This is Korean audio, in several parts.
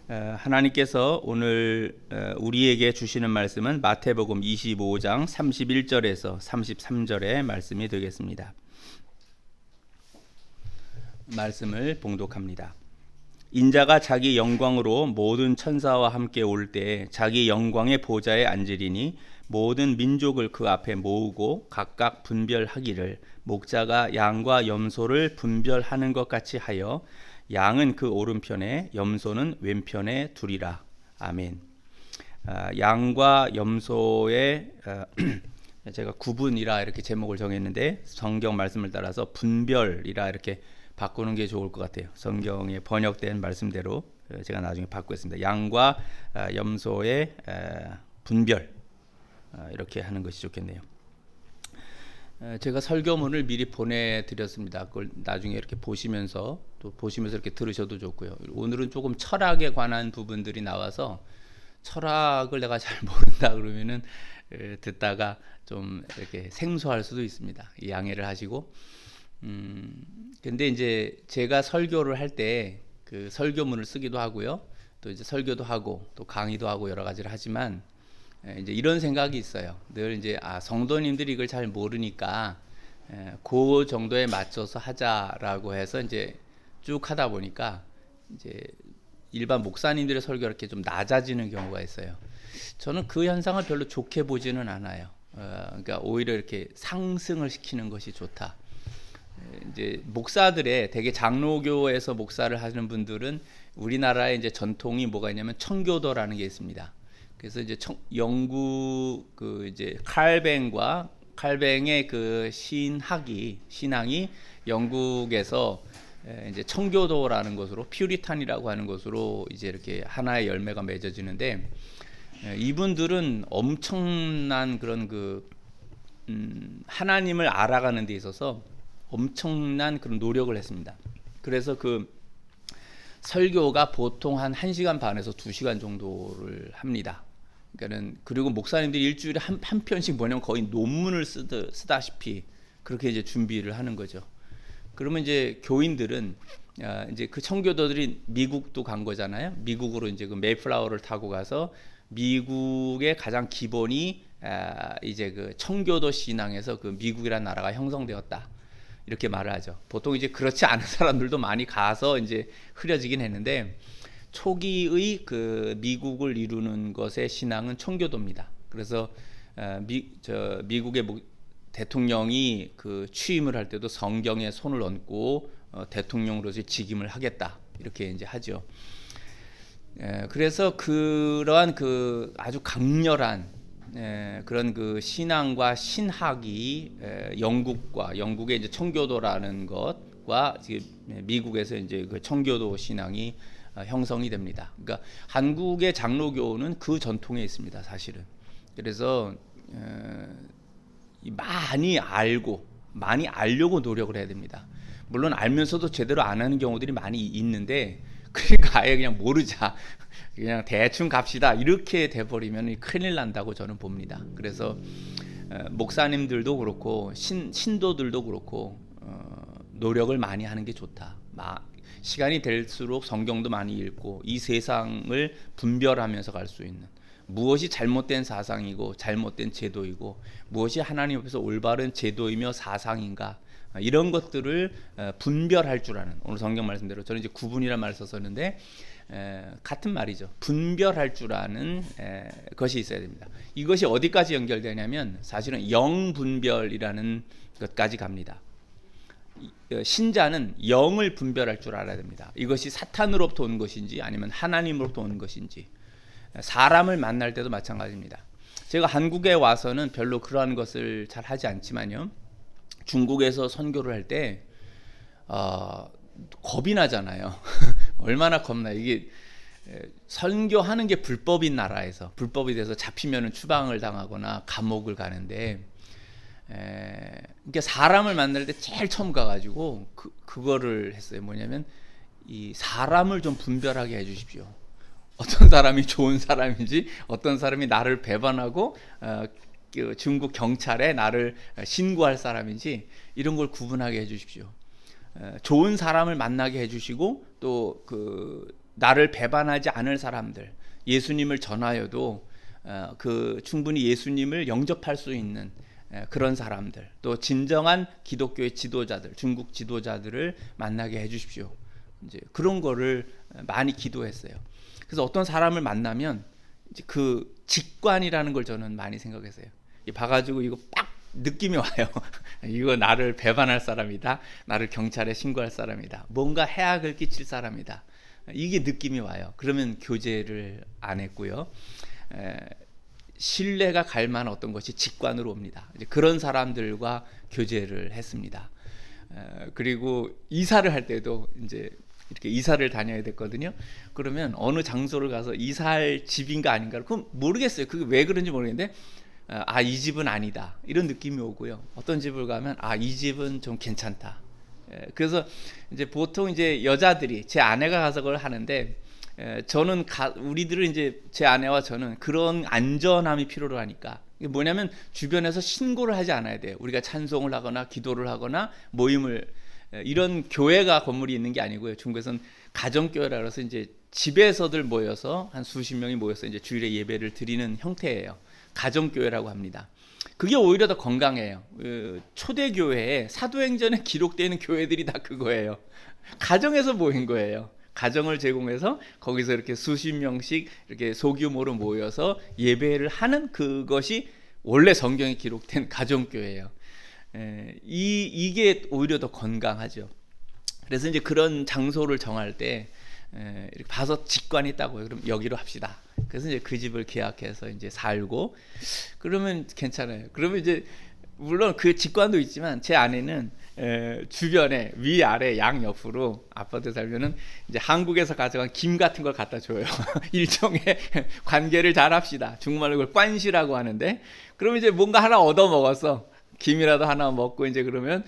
하나님께서 오늘 우리에게 주시는 말씀은 마태복음 25장 31절에서 33절의 말씀이 되겠습니다. 말씀을 봉독합니다. 인자가 자기 영광으로 모든 천사와 함께 올 때 자기 영광의 보좌에 앉으리니 모든 민족을 그 앞에 모으고 각각 분별하기를 목자가 양과 염소를 분별하는 것 같이 하여 양은 그 오른편에 염소는 왼편에 두리라. 아멘. 양과 염소의 제가 구분이라 이렇게 제목을 정했는데 성경 말씀을 따라서 분별이라 이렇게 바꾸는 게 좋을 것 같아요. 성경에 번역된 말씀대로 제가 나중에 바꾸겠습니다. 양과 염소의 분별 이렇게 하는 것이 좋겠네요. 제가 설교문을 미리 보내드렸습니다. 그걸 나중에 이렇게 보시면서 이렇게 들으셔도 좋고요. 오늘은 조금 철학에 관한 부분들이 나와서 철학을 내가 잘 모른다 그러면은 듣다가 좀 이렇게 생소할 수도 있습니다. 양해를 하시고. 근데 이제 제가 설교를 할 때 그 설교문을 쓰기도 하고요. 또 이제 설교도 하고 또 강의도 하고 여러 가지를 하지만 이제 이런 생각이 있어요. 늘 이제 성도님들이 이걸 잘 모르니까 그 정도에 맞춰서 하자라고 해서 이제 쭉 하다 보니까 이제 일반 목사님들의 설교가 이렇게 좀 낮아지는 경우가 있어요. 저는 그 현상을 별로 좋게 보지는 않아요. 그러니까 오히려 이렇게 상승을 시키는 것이 좋다. 이제 목사들의 대개 장로교에서 목사를 하시는 분들은 우리나라의 이제 전통이 뭐가 있냐면 청교도라는 게 있습니다. 그래서 이제 영국 그 이제 칼뱅의 그 신앙이 영국에서 이제 청교도라는 것으로 퓨리탄이라고 하는 것으로 이제 이렇게 하나의 열매가 맺어지는데 이분들은 엄청난 그런 하나님을 알아가는 데 있어서 엄청난 그런 노력을 했습니다. 그래서 그 설교가 보통 한 1시간 반에서 2시간 정도를 합니다. 그러니까는 그리고 목사님들이 일주일에 한 편씩 뭐냐면 거의 논문을 쓰다시피 그렇게 이제 준비를 하는 거죠. 그러면 이제 교인들은 이제 그 청교도들이 미국도 간 거잖아요. 미국으로 이제 그 메이플라워를 타고 가서 미국의 가장 기본이 이제 그 청교도 신앙에서 그 미국이라는 나라가 형성되었다. 이렇게 말을 하죠. 보통 이제 그렇지 않은 사람들도 많이 가서 이제 흐려지긴 했는데 초기의 그 미국을 이루는 것의 신앙은 청교도입니다. 그래서 미국의 대통령이 그 취임을 할 때도 성경에 손을 얹고 대통령으로서 직임을 하겠다 이렇게 이제 하죠. 그래서 그러한 그 아주 강렬한 그런 그 신앙과 신학이 영국의 이제 청교도라는 것과 미국에서 이제 그 청교도 신앙이 형성이 됩니다. 그러니까 한국의 장로교는 그 전통에 있습니다, 사실은. 그래서 많이 알려고 노력을 해야 됩니다. 물론 알면서도 제대로 안 하는 경우들이 많이 있는데, 그러니까 아예 그냥 모르자, 그냥 대충 갑시다 이렇게 돼버리면 큰일 난다고 저는 봅니다. 그래서 목사님들도 그렇고 신도들도 그렇고 노력을 많이 하는 게 좋다. 시간이 될수록 성경도 많이 읽고 이 세상을 분별하면서 갈 수 있는 무엇이 잘못된 사상이고 잘못된 제도이고 무엇이 하나님 앞에서 올바른 제도이며 사상인가 이런 것들을 분별할 줄 아는, 오늘 성경 말씀대로 저는 이제 구분이라는 말을 썼었는데 같은 말이죠. 분별할 줄 아는 것이 있어야 됩니다. 이것이 어디까지 연결되냐면 사실은 영분별이라는 것까지 갑니다. 신자는 영을 분별할 줄 알아야 됩니다. 이것이 사탄으로부터 온 것인지 아니면 하나님으로부터 온 것인지. 사람을 만날 때도 마찬가지입니다. 제가 한국에 와서는 별로 그러한 것을 잘 하지 않지만요, 중국에서 선교를 할 때 겁이 나잖아요. 얼마나 겁나. 이게 선교하는 게 불법인 나라에서 불법이 돼서 잡히면 추방을 당하거나 감옥을 가는데, 그러니까 사람을 만날 때 제일 처음 가가지고 그거를 했어요. 뭐냐면 이 사람을 좀 분별하게 해주십시오. 어떤 사람이 좋은 사람인지, 어떤 사람이 나를 배반하고 중국 경찰에 나를 신고할 사람인지 이런 걸 구분하게 해주십시오. 좋은 사람을 만나게 해주시고 또 나를 배반하지 않을 사람들, 예수님을 전하여도 그 충분히 예수님을 영접할 수 있는 그런 사람들, 또 진정한 기독교의 지도자들, 중국 지도자들을 만나게 해주십시오. 이제 그런 거를 많이 기도했어요. 그래서 어떤 사람을 만나면 이제 그 직관이라는 걸 저는 많이 생각했어요. 봐가지고 이거 빡 느낌이 와요. 이거 나를 배반할 사람이다, 나를 경찰에 신고할 사람이다, 뭔가 해악을 끼칠 사람이다, 이게 느낌이 와요. 그러면 교제를 안 했고요. 신뢰가 갈 만한 어떤 것이 직관으로 옵니다. 이제 그런 사람들과 교제를 했습니다. 그리고 이사를 할 때도 이제 이렇게 이사를 다녀야 됐거든요. 그러면 어느 장소를 가서 이사할 집인가 아닌가, 그럼 모르겠어요. 그게 왜 그런지 모르겠는데, 이 집은 아니다, 이런 느낌이 오고요. 어떤 집을 가면 이 집은 좀 괜찮다. 그래서 이제 보통 이제 여자들이, 제 아내가 가서 그걸 하는데, 저는 우리들은 이제 제 아내와 저는 그런 안전함이 필요로 하니까, 이게 뭐냐면 주변에서 신고를 하지 않아야 돼요. 우리가 찬송을 하거나 기도를 하거나 모임을, 이런 교회가 건물이 있는 게 아니고요. 중국에서는 가정교회라 그래서 이제 집에서들 모여서 한 수십 명이 모여서 이제 주일에 예배를 드리는 형태예요. 가정교회라고 합니다. 그게 오히려 더 건강해요. 초대교회에 사도행전에 기록되어 있는 교회들이 다 그거예요. 가정에서 모인 거예요. 가정을 제공해서 거기서 이렇게 수십 명씩 이렇게 소규모로 모여서 예배를 하는, 그것이 원래 성경에 기록된 가정교회예요. 이게 오히려 더 건강하죠. 그래서 이제 그런 장소를 정할 때 이렇게 봐서 직관이 있다고요. 그럼 여기로 합시다. 그래서 이제 그 집을 계약해서 이제 살고, 그러면 괜찮아요. 그러면 이제 물론 그 직관도 있지만 제 아내는 주변에 위 아래 양 옆으로 아파트 살면은 이제 한국에서 가져간 김 같은 걸 갖다 줘요. 일종의 관계를 잘 합시다. 중국말로 그걸 관시라고 하는데, 그러면 이제 뭔가 하나 얻어 먹었어. 김이라도 하나 먹고 이제 그러면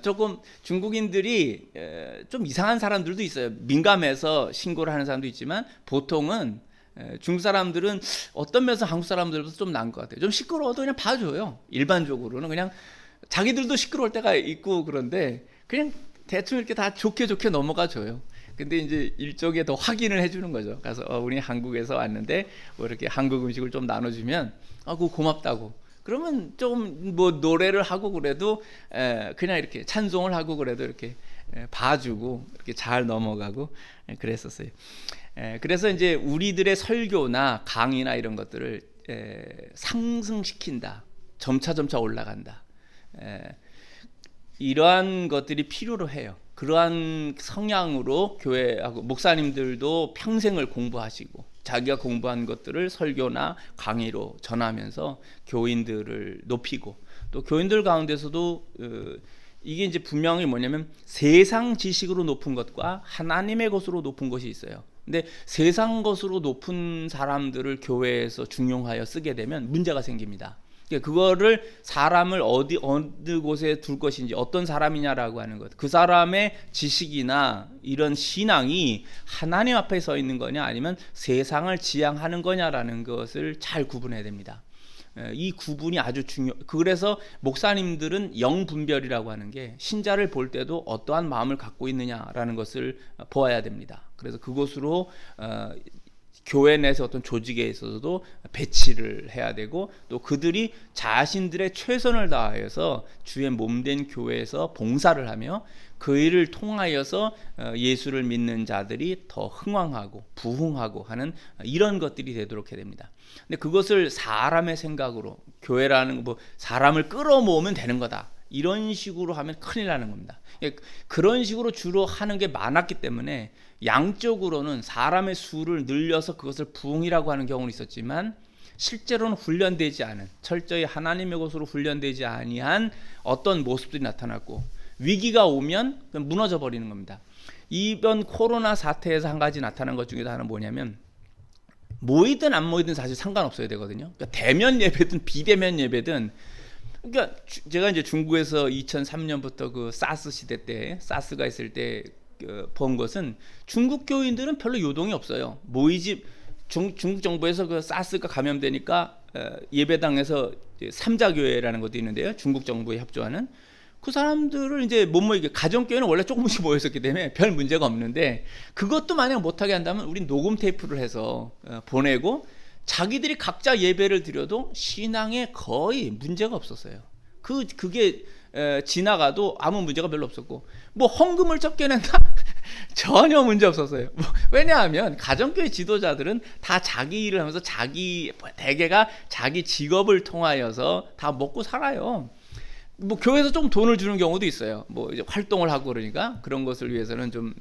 조금 중국인들이 좀 이상한 사람들도 있어요. 민감해서 신고를 하는 사람도 있지만, 보통은 중국 사람들은 어떤 면에서 한국 사람들보다 좀 나은 것 같아요. 좀 시끄러워도 그냥 봐줘요. 일반적으로는 그냥 자기들도 시끄러울 때가 있고, 그런데 그냥 대충 이렇게 다 좋게 넘어가 줘요. 근데 이제 일종의 더 확인을 해주는 거죠. 가서 우리 한국에서 왔는데 뭐 이렇게 한국 음식을 좀 나눠주면 그거 고맙다고. 그러면 좀 뭐 노래를 하고 그래도 그냥 이렇게 찬송을 하고 그래도 이렇게 봐주고 이렇게 잘 넘어가고 그랬었어요. 그래서 이제 우리들의 설교나 강의나 이런 것들을 상승시킨다, 점차 올라간다, 이러한 것들이 필요로 해요. 그러한 성향으로 교회하고 목사님들도 평생을 공부하시고 자기가 공부한 것들을 설교나 강의로 전하면서 교인들을 높이고, 또 교인들 가운데서도 이게 이제 분명히 뭐냐면 세상 지식으로 높은 것과 하나님의 것으로 높은 것이 있어요. 근데 세상 것으로 높은 사람들을 교회에서 중용하여 쓰게 되면 문제가 생깁니다. 그거를 사람을 어느 곳에 둘 것인지, 어떤 사람이냐라고 하는 것, 그 사람의 지식이나 이런 신앙이 하나님 앞에 서 있는 거냐 아니면 세상을 지향하는 거냐라는 것을 잘 구분해야 됩니다. 이 구분이 아주 그래서 목사님들은 영분별이라고 하는 게, 신자를 볼 때도 어떠한 마음을 갖고 있느냐라는 것을 보아야 됩니다. 그래서 그것으로 교회 내에서 어떤 조직에 있어서도 배치를 해야 되고, 또 그들이 자신들의 최선을 다하여서 주의 몸된 교회에서 봉사를 하며 그 일을 통하여서 예수를 믿는 자들이 더 흥왕하고 부흥하고 하는 이런 것들이 되도록 해야 됩니다. 근데 그것을 사람의 생각으로, 교회라는 뭐 사람을 끌어모으면 되는 거다, 이런 식으로 하면 큰일 나는 겁니다. 그런 식으로 주로 하는 게 많았기 때문에 양적으로는 사람의 수를 늘려서 그것을 부흥이라고 하는 경우는 있었지만, 실제로는 훈련되지 않은, 철저히 하나님의 것으로 훈련되지 아니한 어떤 모습들이 나타났고, 위기가 오면 무너져 버리는 겁니다. 이번 코로나 사태에서 한 가지 나타난 것 중에 하나는 뭐냐면, 모이든 안 모이든 사실 상관없어야 되거든요. 그러니까 대면 예배든 비대면 예배든, 그러니까 제가 이제 중국에서 2003년부터 그 사스 시대 때, 사스가 있을 때 본 것은, 중국 교인들은 별로 요동이 없어요. 중국 정부에서 그 사스가 감염되니까 예배당에서 삼자교회라는 것도 있는데요, 중국 정부에 협조하는, 그 사람들을 이제 못 모이게, 가정교회는 원래 조금씩 모였었기 때문에 별 문제가 없는데, 그것도 만약 못하게 한다면 우린 녹음 테이프를 해서 보내고 자기들이 각자 예배를 드려도 신앙에 거의 문제가 없었어요. 그게 지나가도 아무 문제가 별로 없었고, 뭐 헌금을 적게 낸다? 전혀 문제 없었어요. 왜냐하면 가정교회 지도자들은 다 자기 일을 하면서 대개가 자기 직업을 통하여서 다 먹고 살아요. 뭐 교회에서 좀 돈을 주는 경우도 있어요. 뭐 이제 활동을 하고 그러니까 그런 것을 위해서는 좀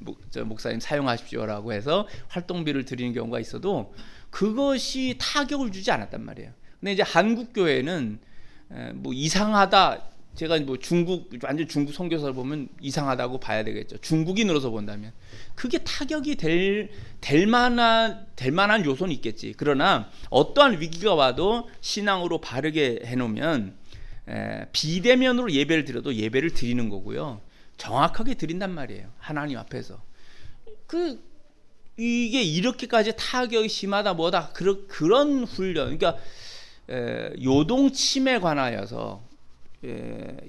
목사님 사용하십시오라고 해서 활동비를 드리는 경우가 있어도 그것이 타격을 주지 않았단 말이에요. 근데 이제 한국 교회는 뭐 이상하다. 제가 뭐 완전 중국 선교사를 보면 이상하다고 봐야 되겠죠. 중국인으로서 본다면 그게 타격이 될 만한 요소는 있겠지. 그러나 어떠한 위기가 와도 신앙으로 바르게 해놓으면 비대면으로 예배를 드려도 예배를 드리는 거고요. 정확하게 드린단 말이에요. 하나님 앞에서. 이게 이렇게까지 타격이 심하다 뭐다 그런 훈련. 그러니까 요동침에 관하여서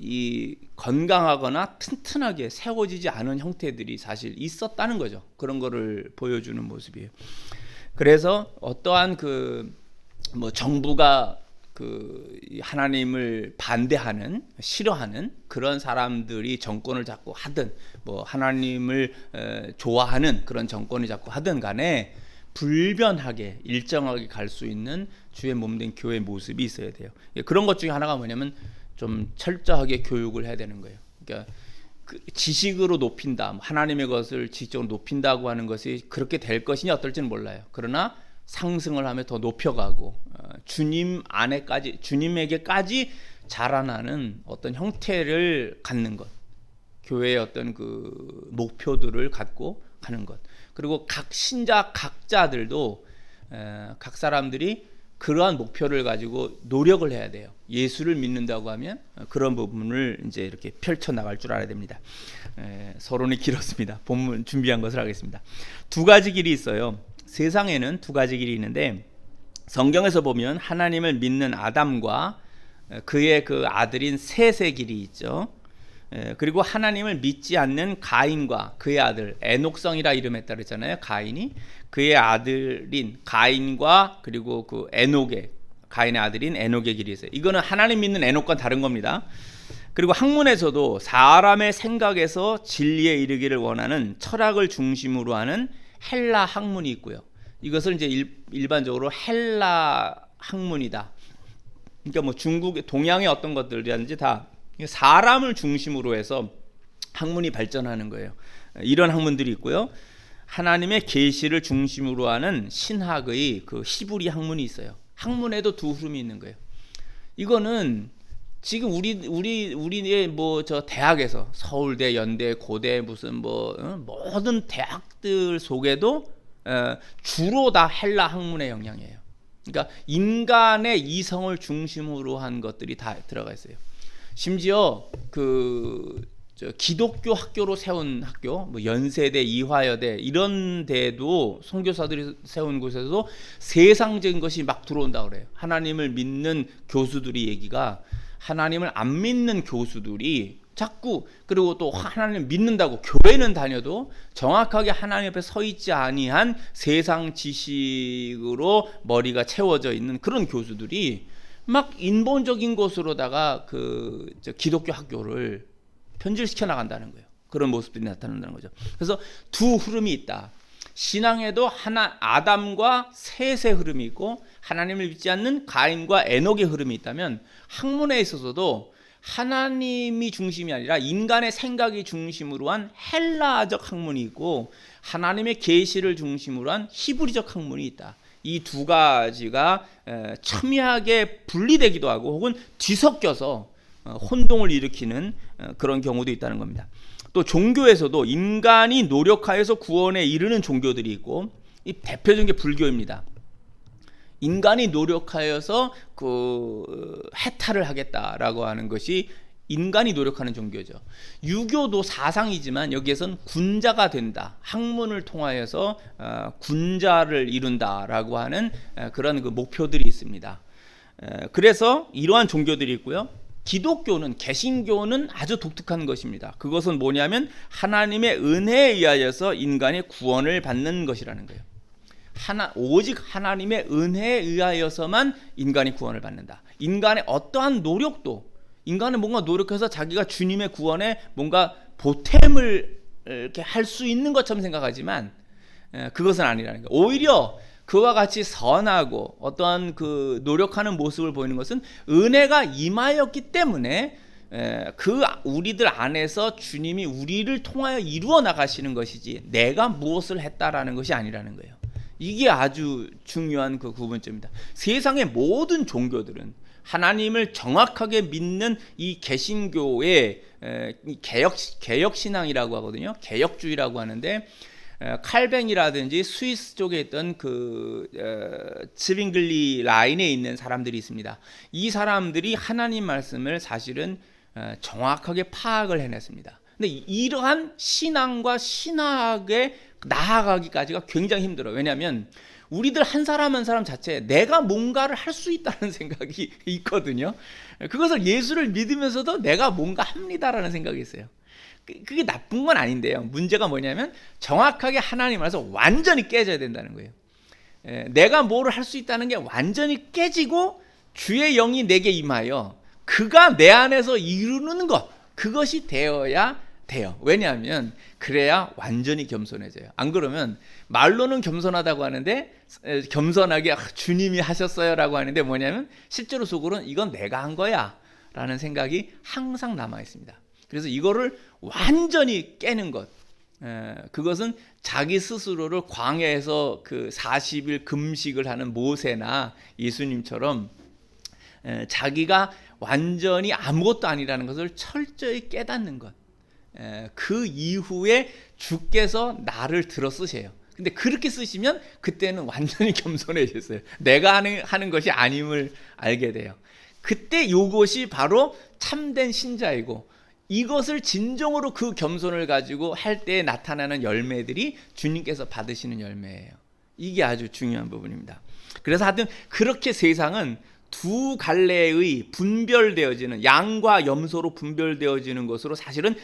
이 건강하거나 튼튼하게 세워지지 않은 형태들이 사실 있었다는 거죠. 그런 거를 보여주는 모습이에요. 그래서 어떠한 뭐 정부가 하나님을 반대하는, 싫어하는 그런 사람들이 정권을 잡고 하든, 뭐 하나님을 좋아하는 그런 정권이 잡고 하든 간에 불변하게 일정하게 갈 수 있는 주의 몸된 교회의 모습이 있어야 돼요. 그런 것 중에 하나가 뭐냐면 좀 철저하게 교육을 해야 되는 거예요. 그러니까 지식으로 높인다, 하나님의 것을 지식적으로 높인다고 하는 것이 그렇게 될 것이냐 어떨지는 몰라요. 그러나 상승을 하며 더 높여가고 주님에게까지 자라나는 어떤 형태를 갖는 것, 교회의 어떤 목표들을 갖고 가는 것, 그리고 각 신자 각자들도 각 사람들이 그러한 목표를 가지고 노력을 해야 돼요. 예수를 믿는다고 하면 그런 부분을 이제 이렇게 펼쳐 나갈 줄 알아야 됩니다. 서론이 길었습니다. 본문 준비한 것을 하겠습니다. 두 가지 길이 있어요. 세상에는 두 가지 길이 있는데, 성경에서 보면 하나님을 믿는 아담과 그의 아들인 셋의 길이 있죠. 그리고 하나님을 믿지 않는 가인과 그의 아들, 에녹성이라 이름했다 그랬잖아요. 가인이 그의 아들인 가인과 그리고 가인의 아들인 에녹의 길이 있어요. 이거는 하나님 믿는 에녹과 다른 겁니다. 그리고 학문에서도 사람의 생각에서 진리에 이르기를 원하는 철학을 중심으로 하는 헬라 학문이 있고요. 이것을 이제 일반적으로 헬라 학문이다. 그러니까 뭐 중국, 동양의 어떤 것들이라든지 다 사람을 중심으로 해서 학문이 발전하는 거예요. 이런 학문들이 있고요. 하나님의 계시를 중심으로 하는 신학의 히브리 학문이 있어요. 학문에도 두 흐름이 있는 거예요. 이거는 지금 우리의 뭐 대학에서 서울대, 연대, 고대 무슨 모든 대학들 속에도 주로 다 헬라 학문의 영향이에요. 그러니까 인간의 이성을 중심으로 한 것들이 다 들어가 있어요. 심지어 기독교 학교로 세운 학교, 뭐 연세대, 이화여대 이런 데도 선교사들이 세운 곳에서도 세상적인 것이 막 들어온다고 그래요. 하나님을 믿는 교수들이 얘기가, 하나님을 안 믿는 교수들이 자꾸, 그리고 또 하나님 믿는다고 교회는 다녀도 정확하게 하나님 앞에 서 있지 아니한 세상 지식으로 머리가 채워져 있는 그런 교수들이 막 인본적인 것으로다가 기독교 학교를 변질시켜 나간다는 거예요. 그런 모습들이 나타난다는 거죠. 그래서 두 흐름이 있다. 신앙에도 아담과 셋의 흐름이 있고 하나님을 믿지 않는 가인과 에녹의 흐름이 있다면, 학문에 있어서도 하나님이 중심이 아니라 인간의 생각이 중심으로 한 헬라적 학문이 있고 하나님의 계시를 중심으로 한 히브리적 학문이 있다. 이 두 가지가 첨예하게 분리되기도 하고 혹은 뒤섞여서 혼동을 일으키는 그런 경우도 있다는 겁니다. 또 종교에서도 인간이 노력하여서 구원에 이르는 종교들이 있고, 이 대표적인 게 불교입니다. 인간이 노력하여서 해탈을 하겠다라고 하는 것이 인간이 노력하는 종교죠. 유교도 사상이지만 여기에선 군자가 된다, 학문을 통하여서 군자를 이룬다라고 하는 그런 목표들이 있습니다. 그래서 이러한 종교들이 있고요. 기독교는, 개신교는 아주 독특한 것입니다. 그것은 뭐냐면 하나님의 은혜에 의하여서 인간이 구원을 받는 것이라는 거예요. 오직 하나님의 은혜에 의하여서만 인간이 구원을 받는다. 인간의 어떠한 노력도, 인간은 뭔가 노력해서 자기가 주님의 구원에 뭔가 보탬을 이렇게 할 수 있는 것처럼 생각하지만 그것은 아니라는 거예요. 오히려 그와 같이 선하고 어떠한 그 노력하는 모습을 보이는 것은 은혜가 임하였기 때문에 그 우리들 안에서 주님이 우리를 통하여 이루어 나가시는 것이지 내가 무엇을 했다라는 것이 아니라는 거예요. 이게 아주 중요한 그 구분점입니다. 세상의 모든 종교들은 하나님을 정확하게 믿는 이 개신교의 개혁신앙이라고 하거든요. 개혁주의라고 하는데 칼뱅이라든지 스위스 쪽에 있던 그 츠빙글리 라인에 있는 사람들이 있습니다. 이 사람들이 하나님 말씀을 사실은 정확하게 파악을 해냈습니다. 근데 이러한 신앙과 신학에 나아가기까지가 굉장히 힘들어요. 왜냐하면 우리들 한 사람 한 사람 자체에 내가 뭔가를 할 수 있다는 생각이 있거든요. 그것을 예수를 믿으면서도 내가 뭔가 합니다라는 생각이 있어요. 그게 나쁜 건 아닌데요. 문제가 뭐냐면 정확하게 하나님 안에서 완전히 깨져야 된다는 거예요. 내가 뭐를 할 수 있다는 게 완전히 깨지고 주의 영이 내게 임하여 그가 내 안에서 이루는 것, 그것이 되어야 돼요. 왜냐하면 그래야 완전히 겸손해져요. 안 그러면 말로는 겸손하다고 하는데 겸손하게 주님이 하셨어요라고 하는데 뭐냐면 실제로 속으로는 이건 내가 한 거야 라는 생각이 항상 남아 있습니다. 그래서 이거를 완전히 깨는 것, 그것은 자기 스스로를 광야에서 그 40일 금식을 하는 모세나 예수님처럼 자기가 완전히 아무것도 아니라는 것을 철저히 깨닫는 것. 그 이후에 주께서 나를 들어 쓰세요. 근데 그렇게 쓰시면 그때는 완전히 겸손해졌어요. 내가 하는 것이 아님을 알게 돼요. 그때 이것이 바로 참된 신자이고 이것을 진정으로 그 겸손을 가지고 할 때 나타나는 열매들이 주님께서 받으시는 열매예요. 이게 아주 중요한 부분입니다. 그래서 하여튼 그렇게 세상은 두 갈래의 분별되어지는 양과 염소로 분별되어지는 것으로 사실은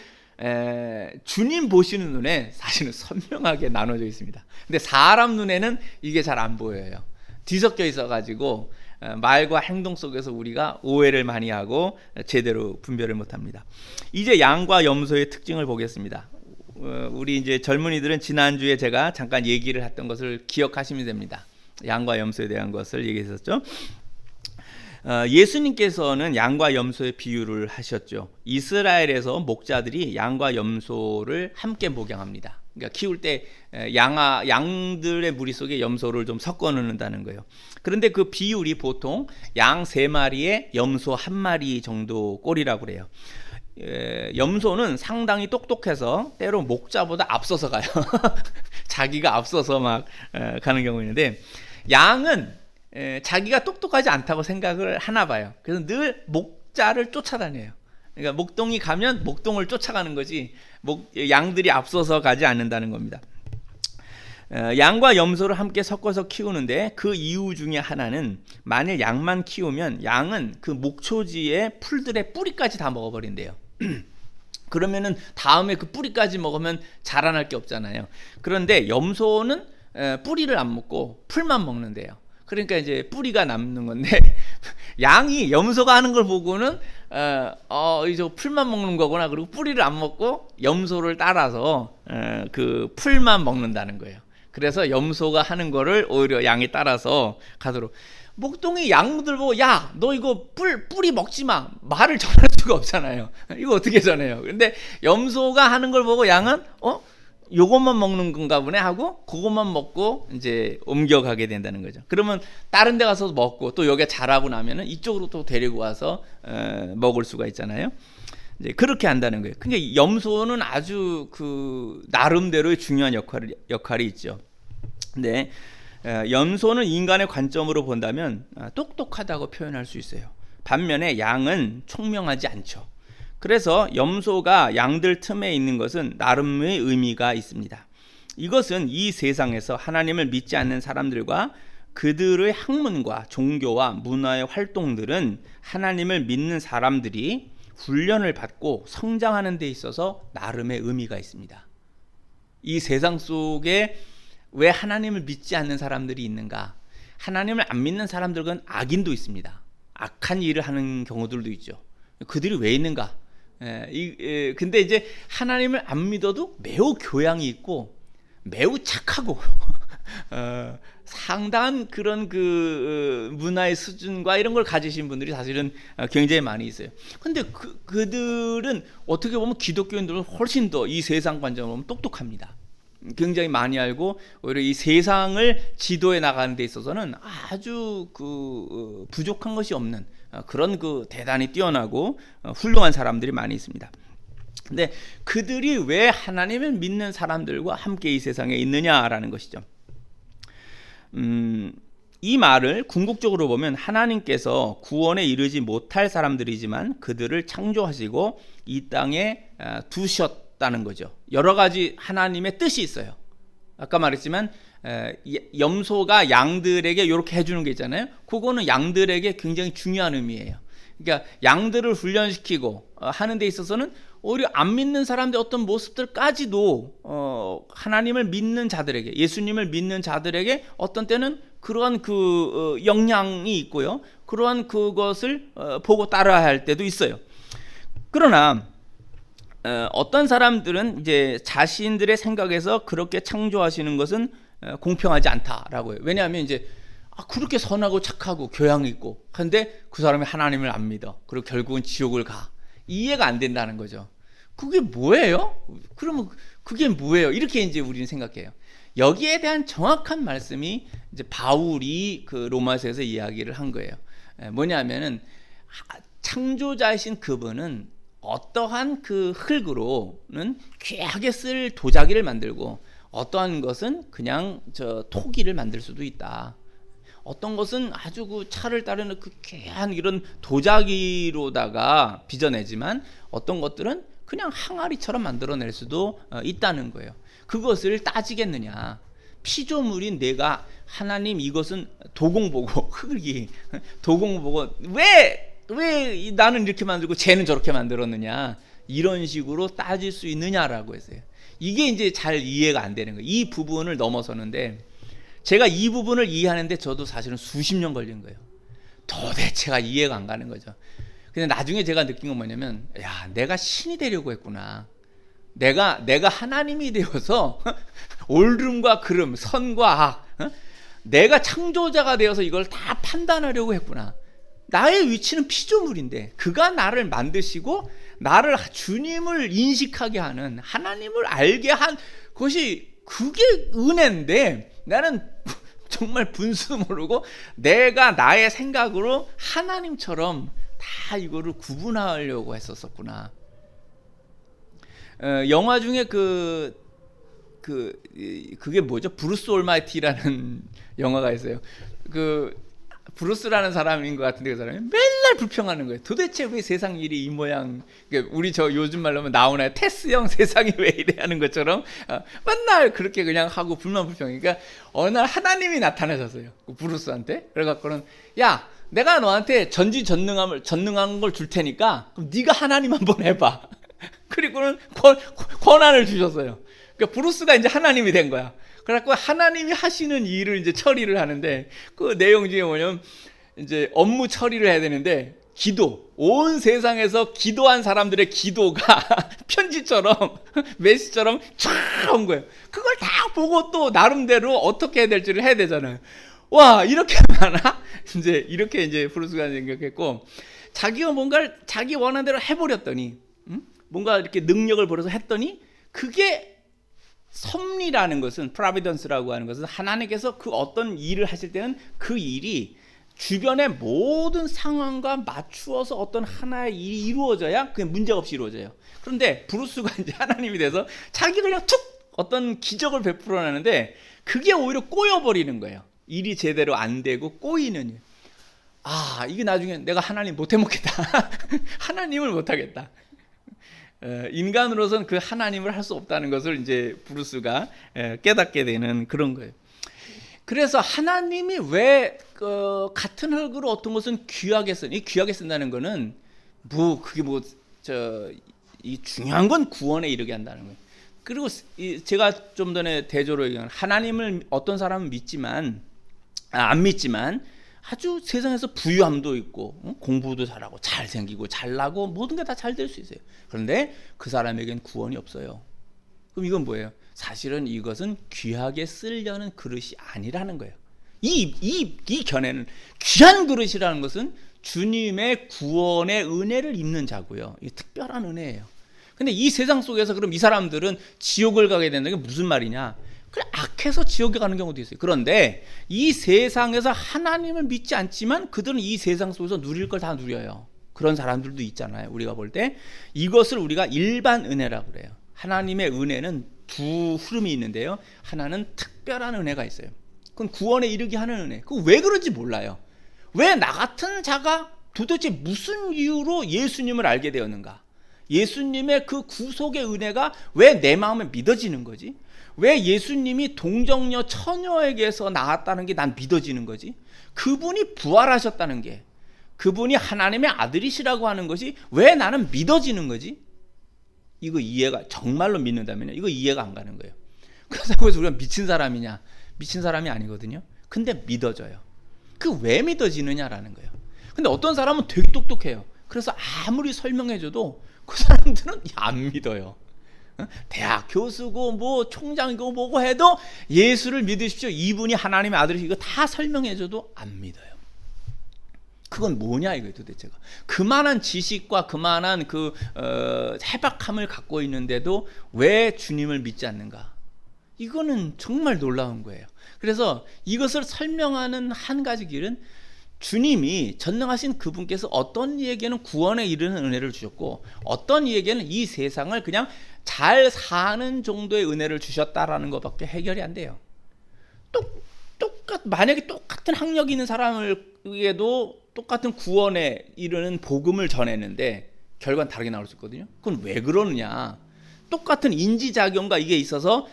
주님 보시는 눈에 사실은 선명하게 나눠져 있습니다. 근데 사람 눈에는 이게 잘 안 보여요. 뒤섞여 있어가지고 말과 행동 속에서 우리가 오해를 많이 하고 제대로 분별을 못합니다. 이제 양과 염소의 특징을 보겠습니다. 우리 이제 젊은이들은 지난주에 제가 잠깐 얘기를 했던 것을 기억하시면 됩니다. 양과 염소에 대한 것을 얘기했었죠. 예수님께서는 양과 염소의 비유를 하셨죠. 이스라엘에서 목자들이 양과 염소를 함께 목양합니다. 그러니까 키울 때 양들의 무리 속에 염소를 좀 섞어 넣는다는 거예요. 그런데 그 비율이 보통 양 3마리에 염소 1마리 정도 꼴이라고 그래요. 염소는 상당히 똑똑해서 때로 목자보다 앞서서 가요. 자기가 앞서서 막 가는 경우가 있는데 양은 자기가 똑똑하지 않다고 생각을 하나 봐요. 그래서 늘 목자를 쫓아다녀요. 그러니까 목동이 가면 목동을 쫓아가는 거지 양들이 앞서서 가지 않는다는 겁니다. 양과 염소를 함께 섞어서 키우는데 그 이유 중에 하나는 만일 양만 키우면 양은 그 목초지의 풀들의 뿌리까지 다 먹어버린대요. 그러면은 다음에 그 뿌리까지 먹으면 자라날 게 없잖아요. 그런데 염소는 뿌리를 안 먹고 풀만 먹는데요. 그러니까 이제 뿌리가 남는 건데 양이 염소가 하는 걸 보고는 저 풀만 먹는 거구나. 그리고 뿌리를 안 먹고 염소를 따라서 그 풀만 먹는다는 거예요. 그래서 염소가 하는 거를 오히려 양이 따라서 가도록. 목동이 양들 보고 야, 너 이거 뿌리 먹지 마. 말을 전할 수가 없잖아요. 이거 어떻게 전해요? 근데 염소가 하는 걸 보고 양은 요것만 먹는 건가 보네 하고 그것만 먹고 이제 옮겨가게 된다는 거죠. 그러면 다른 데 가서 먹고 또 여기가 자라고 나면은 이쪽으로 또 데리고 와서 먹을 수가 있잖아요. 이제 그렇게 한다는 거예요. 그러니까 염소는 아주 그 나름대로의 중요한 역할이 있죠. 근데 염소는 인간의 관점으로 본다면 똑똑하다고 표현할 수 있어요. 반면에 양은 총명하지 않죠. 그래서 염소가 양들 틈에 있는 것은 나름의 의미가 있습니다. 이것은 이 세상에서 하나님을 믿지 않는 사람들과 그들의 학문과 종교와 문화의 활동들은 하나님을 믿는 사람들이 훈련을 받고 성장하는 데 있어서 나름의 의미가 있습니다. 이 세상 속에 왜 하나님을 믿지 않는 사람들이 있는가? 하나님을 안 믿는 사람들은 악인도 있습니다. 악한 일을 하는 경우들도 있죠. 그들이 왜 있는가? 근데 이제 하나님을 안 믿어도 매우 교양이 있고 매우 착하고 상당한 그런 문화의 수준과 이런 걸 가지신 분들이 사실은 굉장히 많이 있어요. 근데 그들은 어떻게 보면 기독교인들은 훨씬 더 이 세상 관점으로 보면 똑똑합니다. 굉장히 많이 알고 오히려 이 세상을 지도해 나가는 데 있어서는 아주 부족한 것이 없는 그런 대단히 뛰어나고 훌륭한 사람들이 많이 있습니다. 근데 그들이 왜 하나님을 믿는 사람들과 함께 이 세상에 있느냐라는 것이죠. 이 말을 궁극적으로 보면 하나님께서 구원에 이르지 못할 사람들이지만 그들을 창조하시고 이 땅에 두셨다는 거죠. 여러 가지 하나님의 뜻이 있어요. 아까 말했지만 염소가 양들에게 이렇게 해주는 게 있잖아요. 그거는 양들에게 굉장히 중요한 의미예요. 그러니까 양들을 훈련시키고 하는 데 있어서는 오히려 안 믿는 사람들의 어떤 모습들까지도 하나님을 믿는 자들에게, 예수님을 믿는 자들에게 어떤 때는 그러한 영향이 있고요. 그러한 그것을 보고 따라야 할 때도 있어요. 그러나 어떤 사람들은 이제 자신들의 생각에서 그렇게 창조하시는 것은 공평하지 않다라고 해요. 왜냐하면 이제 그렇게 선하고 착하고 교양 있고 근데 그 사람이 하나님을 안 믿어. 그리고 결국은 지옥을 가. 이해가 안 된다는 거죠. 그게 뭐예요? 그러면 그게 뭐예요? 이렇게 이제 우리는 생각해요. 여기에 대한 정확한 말씀이 이제 바울이 로마서에서 이야기를 한 거예요. 뭐냐면은 창조자이신 그분은 어떠한 흙으로는 귀하게 쓸 도자기를 만들고 어떠한 것은 그냥 토기를 만들 수도 있다. 어떤 것은 아주 차를 따르는 귀한 이런 도자기로다가 빚어내지만 어떤 것들은 그냥 항아리처럼 만들어낼 수도 있다는 거예요. 그것을 따지겠느냐? 피조물인 내가 하나님 이것은 도공보고 흙이 도공보고 왜 나는 이렇게 만들고 쟤는 저렇게 만들었느냐? 이런 식으로 따질 수 있느냐라고 했어요. 이게 이제 잘 이해가 안 되는 거예요. 이 부분을 넘어서는데 제가 이 부분을 이해하는데 저도 사실은 수십 년 걸린 거예요. 도대체가 이해가 안 가는 거죠. 근데 나중에 제가 느낀 건 뭐냐면, 내가 신이 되려고 했구나. 내가 하나님이 되어서 옳음과 그름, 선과 악, 내가 창조자가 되어서 이걸 다 판단하려고 했구나. 나의 위치는 피조물인데 그가 나를 만드시고 나를 주님을 인식하게 하는, 하나님을 알게 한 것이 그게 은혜인데 나는 정말 분수 모르고 내가 나의 생각으로 하나님처럼 다 이거를 구분하려고 했었구나. 영화 중에 그게 뭐죠? 브루스 올마이티라는 영화가 있어요. 브루스라는 사람인 것 같은데 그 사람이 맨날 불평하는 거예요. 도대체 왜 세상 일이 이 모양? 우리 요즘 말로 하면 나오나요? 테스형 세상이 왜 이래 하는 것처럼 맨날 그렇게 그냥 하고 불평. 그러니까 어느 날 하나님이 나타나셨어요. 브루스한테. 그래갖고는 내가 너한테 전능한 걸 줄 테니까 그럼 네가 하나님 한번 해봐. 그리고는 권한을 주셨어요. 그러니까 브루스가 이제 하나님이 된 거야. 그래갖고 하나님이 하시는 일을 이제 처리를 하는데 그 내용 중에 뭐냐면 이제 업무 처리를 해야 되는데 온 세상에서 기도한 사람들의 기도가 편지처럼 메시지처럼 쫙 온 거예요. 그걸 다 보고 또 나름대로 어떻게 해야 될지를 해야 되잖아요. 와, 이렇게 많아? 이렇게 이제 브루스가 생각했고 자기가 뭔가를 자기 원하는 대로 해버렸더니 뭔가 이렇게 능력을 벌여서 했더니 그게 섭리라는 것은 프로비던스라고 하는 것은 하나님께서 어떤 일을 하실 때는 그 일이 주변의 모든 상황과 맞추어서 어떤 하나의 일이 이루어져야 그게 문제가 없이 이루어져요. 그런데 브루스가 이제 하나님이 돼서 자기가 그냥 툭 어떤 기적을 베풀어내는데 그게 오히려 꼬여버리는 거예요. 일이 제대로 안 되고 꼬이는 일. 이게 나중에 내가 하나님 못 해먹겠다. 하나님을 못하겠다. 인간으로서는 그 하나님을 할 수 없다는 것을 이제 브루스가 깨닫게 되는 그런 거예요. 그래서 하나님이 왜 같은 흙으로 어떤 것은 귀하게 쓴, 이 귀하게 쓴다는 거는 그게 이 중요한 건 구원에 이르게 한다는 거예요. 그리고 제가 좀 전에 대조로 얘기한 하나님을 어떤 사람은 믿지만 안 믿지만 아주 세상에서 부유함도 있고 공부도 잘하고 잘생기고 잘나고 모든 게 다 잘 될 수 있어요. 그런데 그 사람에겐 구원이 없어요. 그럼 이건 뭐예요? 사실은 이것은 귀하게 쓰려는 그릇이 아니라는 거예요. 이 견해는 귀한 그릇이라는 것은 주님의 구원의 은혜를 입는 자고요. 이 특별한 은혜예요. 근데 이 세상 속에서 그럼 이 사람들은 지옥을 가게 된다는 게 무슨 말이냐? 그래, 악해서 지옥에 가는 경우도 있어요. 그런데 이 세상에서 하나님을 믿지 않지만 그들은 이 세상 속에서 누릴 걸 다 누려요. 그런 사람들도 있잖아요. 우리가 볼 때 이것을 우리가 일반 은혜라고 그래요. 하나님의 은혜는 두 흐름이 있는데요. 하나는 특별한 은혜가 있어요. 그건 구원에 이르게 하는 은혜. 그거 왜 그런지 몰라요. 왜 나 같은 자가 도대체 무슨 이유로 예수님을 알게 되었는가? 예수님의 그 구속의 은혜가 왜 내 마음에 믿어지는 거지? 왜 예수님이 동정녀 처녀에게서 나왔다는 게 난 믿어지는 거지? 그분이 부활하셨다는 게, 그분이 하나님의 아들이시라고 하는 것이 왜 나는 믿어지는 거지? 이거 이해가, 정말로 믿는다면요, 이거 이해가 안 가는 거예요. 그래서 우리가 미친 사람이냐? 미친 사람이 아니거든요. 근데 믿어져요. 그 왜 믿어지느냐라는 거예요. 근데 어떤 사람은 되게 똑똑해요. 그래서 아무리 설명해줘도 그 사람들은 안 믿어요. 대학 교수고 뭐 총장이고 뭐고 해도 예수를 믿으십시오, 이분이 하나님의 아들이시고, 이거 다 설명해줘도 안 믿어요. 그건 뭐냐 이거예요 도대체가. 그만한 지식과 그만한 해박함을 갖고 있는데도 왜 주님을 믿지 않는가? 이거는 정말 놀라운 거예요. 그래서 이것을 설명하는 한 가지 길은 주님이 전능하신 그분께서 어떤 이에게는 구원에 이르는 은혜를 주셨고 어떤 이에게는 이 세상을 그냥 잘 사는 정도의 은혜를 주셨다라는 것밖에 해결이 안 돼요. 만약에 똑같은 학력이 있는 사람에게도 똑같은 구원에 이르는 복음을 전했는데 결과는 다르게 나올 수 있거든요. 그건 왜 그러느냐? 똑같은 인지작용과 이게 있어서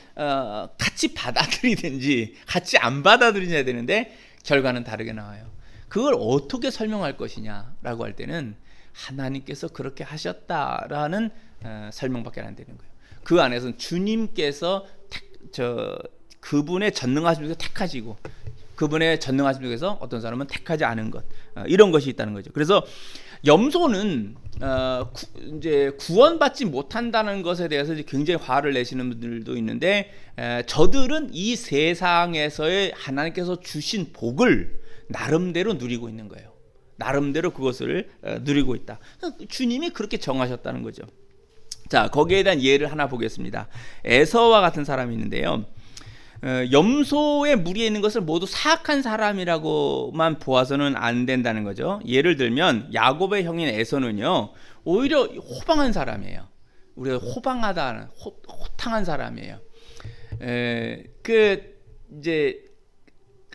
같이 받아들이든지 같이 안 받아들이냐 되는데 결과는 다르게 나와요. 그걸 어떻게 설명할 것이냐라고 할 때는 하나님께서 그렇게 하셨다라는 설명밖에 안 되는 거예요. 그 안에서는 주님께서 그분의 전능하심 중에서 택하시고 그분의 전능하심 중에서 어떤 사람은 택하지 않은 것, 이런 것이 있다는 거죠. 그래서 염소는 이제 구원받지 못한다는 것에 대해서 굉장히 화를 내시는 분들도 있는데, 저들은 이 세상에서의 하나님께서 주신 복을 나름대로 누리고 있는 거예요. 나름대로 그것을 누리고 있다. 주님이 그렇게 정하셨다는 거죠. 자, 거기에 대한 예를 하나 보겠습니다. 에서와 같은 사람이 있는데요. 염소의 무리에 있는 것을 모두 사악한 사람이라고만 보아서는 안 된다는 거죠. 예를 들면 야곱의 형인 에서는요, 오히려 호방한 사람이에요. 우리가 호방하다는 호탕한 사람이에요. 이제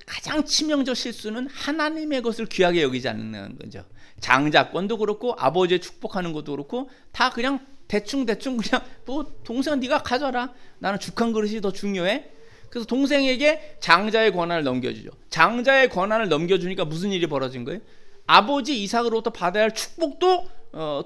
가장 치명적 실수는 하나님의 것을 귀하게 여기지 않는 거죠. 장자권도 그렇고 아버지의 축복하는 것도 그렇고 다 그냥 대충 그냥 뭐 동생 네가 가져라. 나는 죽한 그릇이 더 중요해. 그래서 동생에게 장자의 권한을 넘겨주죠. 장자의 권한을 넘겨주니까 무슨 일이 벌어진 거예요? 아버지 이삭으로부터 받아야 할 축복도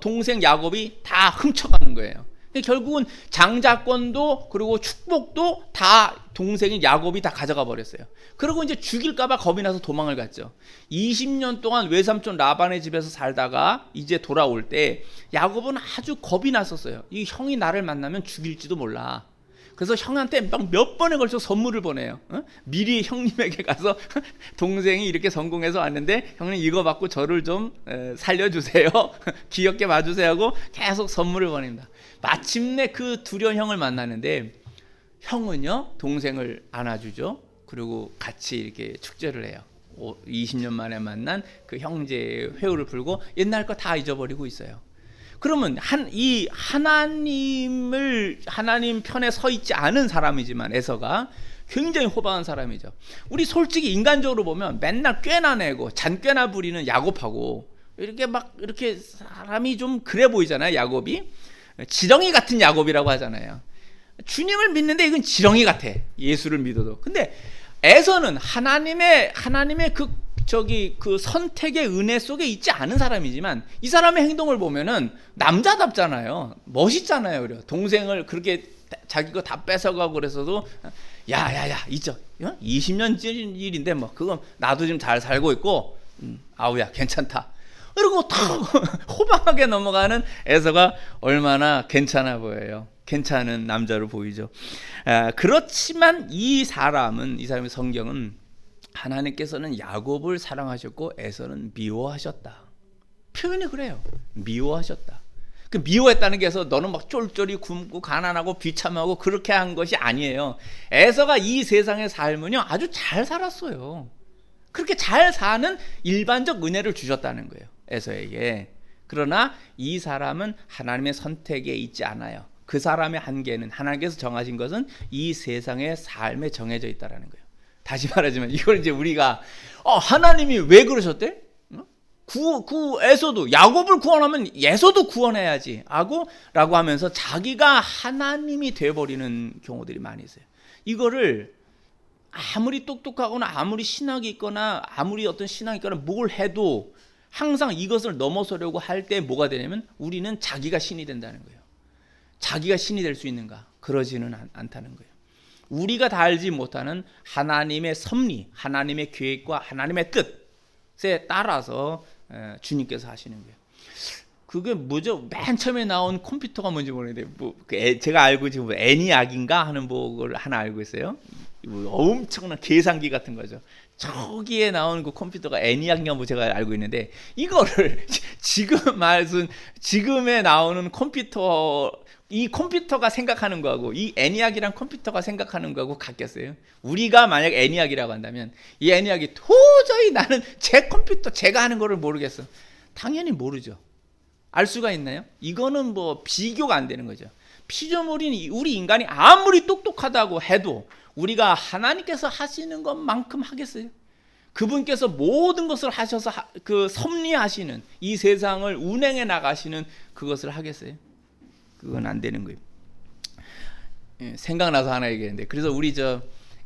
동생 야곱이 다 훔쳐가는 거예요. 결국은 장자권도 그리고 축복도 다 동생인 야곱이 다 가져가 버렸어요. 그리고 이제 죽일까봐 겁이 나서 도망을 갔죠. 20년 동안 외삼촌 라반의 집에서 살다가 이제 돌아올 때 야곱은 아주 겁이 났었어요. 이 형이 나를 만나면 죽일지도 몰라. 그래서 형한테 막 몇 번에 걸쳐 선물을 보내요. 미리 형님에게 가서 동생이 이렇게 성공해서 왔는데 형님 이거 받고 저를 좀 살려주세요. 귀엽게 봐주세요 하고 계속 선물을 보냅니다. 마침내 그 두려운 형을 만나는데 형은요 동생을 안아주죠. 그리고 같이 이렇게 축제를 해요. 20년 만에 만난 그 형제의 회유를 풀고 옛날 거 다 잊어버리고 있어요. 그러면 하나님 편에 서 있지 않은 사람이지만 에서가 굉장히 호방한 사람이죠. 우리 솔직히 인간적으로 보면 맨날 꾀나 내고 잔꾀나 부리는 야곱하고 이렇게 사람이 좀 그래 보이잖아요. 야곱이 지렁이 같은 야곱이라고 하잖아요. 주님을 믿는데 이건 지렁이 같아. 예수를 믿어도. 근데 에서는 하나님의 그 선택의 은혜 속에 있지 않은 사람이지만 이 사람의 행동을 보면은 남자답잖아요. 멋있잖아요. 그래요. 동생을 그렇게 자기 거 다 뺏어가고 그래서도 야야야 있죠. 20년 전 일인데 뭐 그건 나도 지금 잘 살고 있고 아우야 괜찮다. 그리고 탁 호방하게 넘어가는 에서가 얼마나 괜찮아 보여요. 괜찮은 남자로 보이죠. 그렇지만 이 사람의 성경은 하나님께서는 야곱을 사랑하셨고 에서는 미워하셨다. 표현이 그래요. 미워하셨다. 그 미워했다는 게 해서 너는 막 쫄쫄이 굶고 가난하고 비참하고 그렇게 한 것이 아니에요. 에서가 이 세상의 삶은요 아주 잘 살았어요. 그렇게 잘 사는 일반적 은혜를 주셨다는 거예요. 에서에게. 그러나 이 사람은 하나님의 선택에 있지 않아요. 그 사람의 한계는 하나님께서 정하신 것은 이 세상의 삶에 정해져 있다는 거예요. 다시 말하자면 이걸 이제 우리가 하나님이 왜 그러셨대? 에서도 야곱을 구원하면 에서도 구원해야지 라고 하면서 자기가 하나님이 되어버리는 경우들이 많이 있어요. 이거를 아무리 똑똑하거나 아무리 신학이 있거나 아무리 어떤 신학이 있거나 뭘 해도 항상 이것을 넘어서려고 할 때 뭐가 되냐면 우리는 자기가 신이 된다는 거예요. 자기가 신이 될 수 있는가? 그러지는 않다는 거예요. 우리가 다 알지 못하는 하나님의 섭리, 하나님의 계획과 하나님의 뜻에 따라서 주님께서 하시는 거예요. 그게 뭐죠? 맨 처음에 나온 컴퓨터가 뭔지 모르겠는데 제가 알고 지금 애니악인가 하는 걸 하나 알고 있어요. 엄청난 계산기 같은 거죠. 저기에 나오는 그 컴퓨터가 애니악인가 뭐 제가 알고 있는데 이거를 지금에 나오는 컴퓨터 이 컴퓨터가 생각하는 거하고 이 애니악이랑 컴퓨터가 생각하는 거하고 같겠어요? 우리가 만약 애니악이라고 한다면 이 애니악이 도저히 나는 제 컴퓨터 제가 하는 거를 모르겠어. 당연히 모르죠. 알 수가 있나요? 이거는 뭐 비교가 안 되는 거죠. 피조물인 우리 인간이 아무리 똑똑하다고 해도 우리가 하나님께서 하시는 것만큼 하겠어요? 그분께서 모든 것을 하셔서 그 섭리하시는 이 세상을 운행해 나가시는 그것을 하겠어요? 그건 안 되는 거예요. 생각나서 하나 얘기했는데 그래서 우리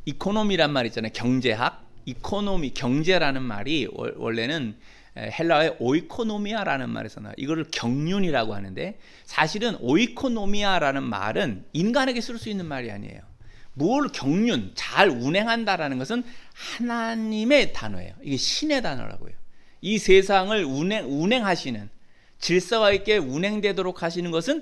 이코노미란 말 있잖아요. 경제학. 이코노미, 경제라는 말이 원래는 헬라어의 오이코노미아라는 말에서 나와요. 이거를 경륜이라고 하는데 사실은 오이코노미아라는 말은 인간에게 쓸 수 있는 말이 아니에요. 뭘 경륜, 잘 운행한다라는 것은 하나님의 단어예요. 이게 신의 단어라고 해요. 이 세상을 운행하시는, 질서가 있게 운행되도록 하시는 것은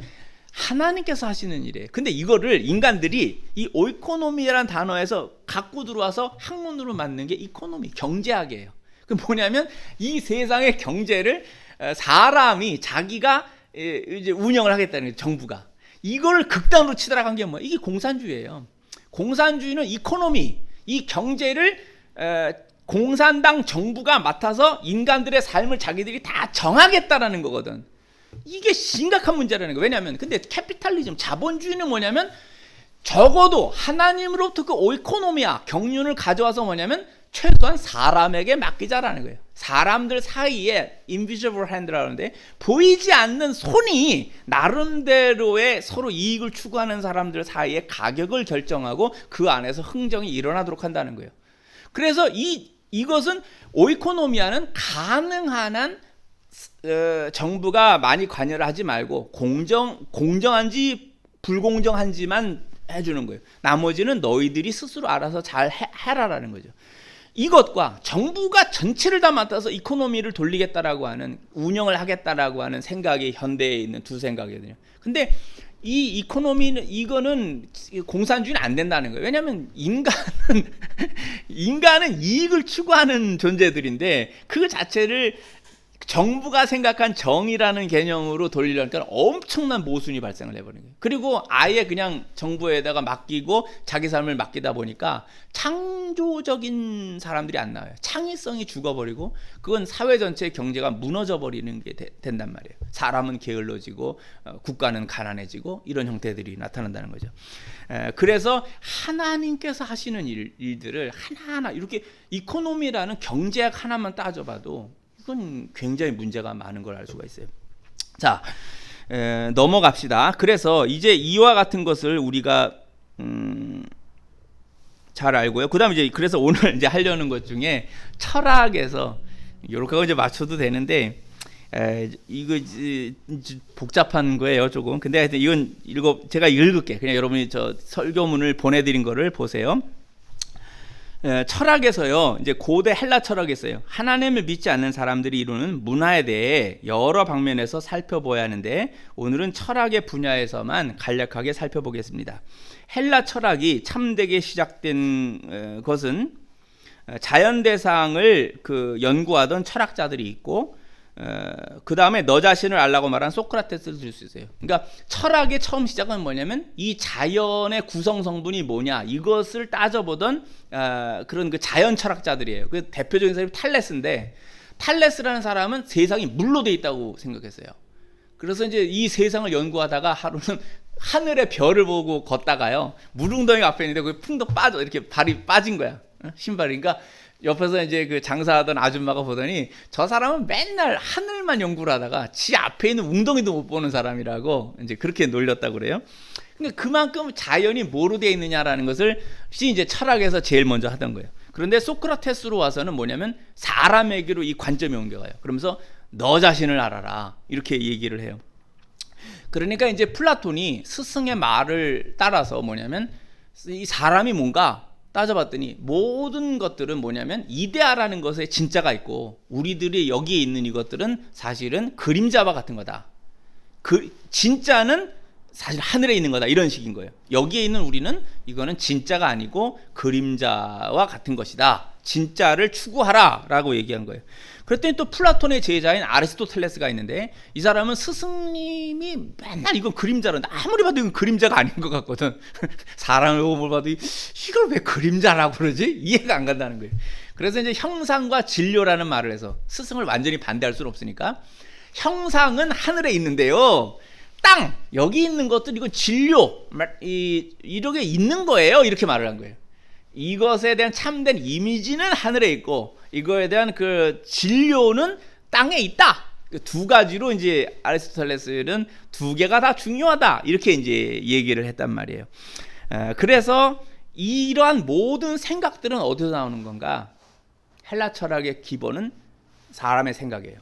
하나님께서 하시는 일이에요. 근데 이거를 인간들이 이 오이코노미라는 단어에서 갖고 들어와서 학문으로 만든 게 이코노미, 경제학이에요. 그 뭐냐면 이 세상의 경제를 사람이 자기가 이제 운영을 하겠다는 거예요. 정부가. 이걸 극단으로 치달아 간 게 뭐예요? 이게 공산주의예요. 공산주의는 이코노미, 이 경제를 공산당 정부가 맡아서 인간들의 삶을 자기들이 다 정하겠다라는 거거든. 이게 심각한 문제라는 거예요. 왜냐하면 근데 캐피탈리즘, 자본주의는 뭐냐면 적어도 하나님으로부터 그 오이코노미아, 경륜을 가져와서 뭐냐면 최소한 사람에게 맡기자라는 거예요. 사람들 사이에 invisible hand라고 하는데 보이지 않는 손이 나름대로의 서로 이익을 추구하는 사람들 사이에 가격을 결정하고 그 안에서 흥정이 일어나도록 한다는 거예요. 그래서 이것은 오이코노미아는 가능한 한 정부가 많이 관여를 하지 말고 공정한지 불공정한지만 해주는 거예요. 나머지는 너희들이 스스로 알아서 잘 해라라는 거죠. 이것과 정부가 전체를 다 맡아서 이코노미를 돌리겠다라고 하는, 운영을 하겠다라고 하는 생각이 현대에 있는 두 생각이거든요. 근데 이 이코노미는, 이거는 공산주의는 안 된다는 거예요. 왜냐하면 인간은 이익을 추구하는 존재들인데 그 자체를 정부가 생각한 정의라는 개념으로 돌리려니까 엄청난 모순이 발생을 해버린 거예요. 그리고 아예 그냥 정부에다가 맡기고 자기 삶을 맡기다 보니까 창조적인 사람들이 안 나와요. 창의성이 죽어버리고 그건 사회 전체의 경제가 무너져버리는 게 된단 말이에요. 사람은 게을러지고 국가는 가난해지고 이런 형태들이 나타난다는 거죠. 그래서 하나님께서 하시는 일들을 하나하나 이렇게 이코노미라는 경제학 하나만 따져봐도 이건 굉장히 문제가 많은 걸 알 수가 있어요. 자, 넘어갑시다. 그래서 이제 이와 같은 것을 우리가 잘 알고요. 그다음에 이제 그래서 오늘 이제 하려는 것 중에 철학에서 요렇게 이제 맞춰도 되는데 이거 복잡한 거예요, 조금. 근데 하여튼 이건 제가 읽을게. 그냥 여러분이 저 설교문을 보내드린 거를 보세요. 철학에서요, 이제 고대 헬라 철학에서요, 하나님을 믿지 않는 사람들이 이루는 문화에 대해 여러 방면에서 살펴봐야 하는데, 오늘은 철학의 분야에서만 간략하게 살펴보겠습니다. 헬라 철학이 참되게 시작된 것은 자연 대상을 연구하던 철학자들이 있고, 그 다음에 너 자신을 알라고 말한 소크라테스를 들 수 있어요. 그러니까 철학의 처음 시작은 뭐냐면 이 자연의 구성 성분이 뭐냐 이것을 따져보던 그런 자연 철학자들이에요. 그 대표적인 사람이 탈레스인데, 탈레스라는 사람은 세상이 물로 돼 있다고 생각했어요. 그래서 이제 이 세상을 연구하다가 하루는 하늘의 별을 보고 걷다가요, 물웅덩이 앞에 있는데 거기 풍덩 빠져, 이렇게 발이 빠진 거야, 신발이. 그러니까 옆에서 이제 장사하던 아줌마가 보더니 저 사람은 맨날 하늘만 연구를 하다가 지 앞에 있는 웅덩이도 못 보는 사람이라고 이제 그렇게 놀렸다고 그래요. 그러니까 그만큼 자연이 뭐로 되어 있느냐라는 것을 이제 철학에서 제일 먼저 하던 거예요. 그런데 소크라테스로 와서는 뭐냐면 사람에게로 이 관점이 옮겨가요. 그러면서 너 자신을 알아라 이렇게 얘기를 해요. 그러니까 이제 플라톤이 스승의 말을 따라서 뭐냐면 이 사람이 뭔가 따져봤더니 모든 것들은 뭐냐면 이데아라는 것에 진짜가 있고, 우리들이 여기에 있는 이것들은 사실은 그림자와 같은 거다. 진짜는 사실 하늘에 있는 거다, 이런 식인 거예요. 여기에 있는 우리는 이거는 진짜가 아니고 그림자와 같은 것이다. 진짜를 추구하라 라고 얘기한 거예요. 그랬더니 또 플라톤의 제자인 아리스토텔레스가 있는데, 이 사람은 스승님이 맨날 이건 그림자로, 아무리 봐도 이건 그림자가 아닌 것 같거든. 사람을 보고 뭘 봐도 이걸 왜 그림자라고 그러지? 이해가 안 간다는 거예요. 그래서 이제 형상과 진료라는 말을 해서, 스승을 완전히 반대할 수는 없으니까, 형상은 하늘에 있는데요, 땅 여기 있는 것들 이건 진료 이렇게 있는 거예요, 이렇게 말을 한 거예요. 이것에 대한 참된 이미지는 하늘에 있고, 이거에 대한 진료는 땅에 있다. 두 가지로 이제 아리스토텔레스는 두 개가 다 중요하다, 이렇게 이제 얘기를 했단 말이에요. 그래서 이러한 모든 생각들은 어디서 나오는 건가? 헬라 철학의 기본은 사람의 생각이에요.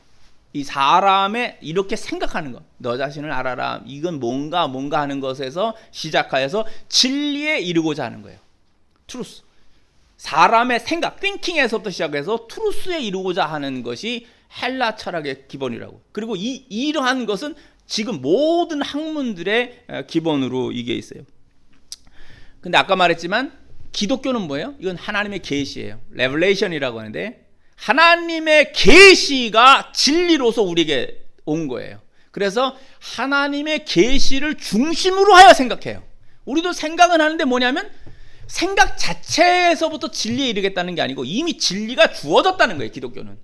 이 사람의 이렇게 생각하는 것, 너 자신을 알아라, 이건 뭔가 하는 것에서 시작하여서 진리에 이르고자 하는 거예요. 트루스. 사람의 생각, 띵킹에서부터 시작해서 트루스에 이루고자 하는 것이 헬라 철학의 기본이라고. 그리고 이러한 것은 지금 모든 학문들의 기본으로 이게 있어요. 근데 아까 말했지만 기독교는 뭐예요? 이건 하나님의 계시예요. 레벨레이션이라고 하는데, 하나님의 계시가 진리로서 우리에게 온 거예요. 그래서 하나님의 계시를 중심으로 하여 생각해요. 우리도 생각은 하는데 뭐냐면 생각 자체에서부터 진리에 이르겠다는 게 아니고 이미 진리가 주어졌다는 거예요. 기독교는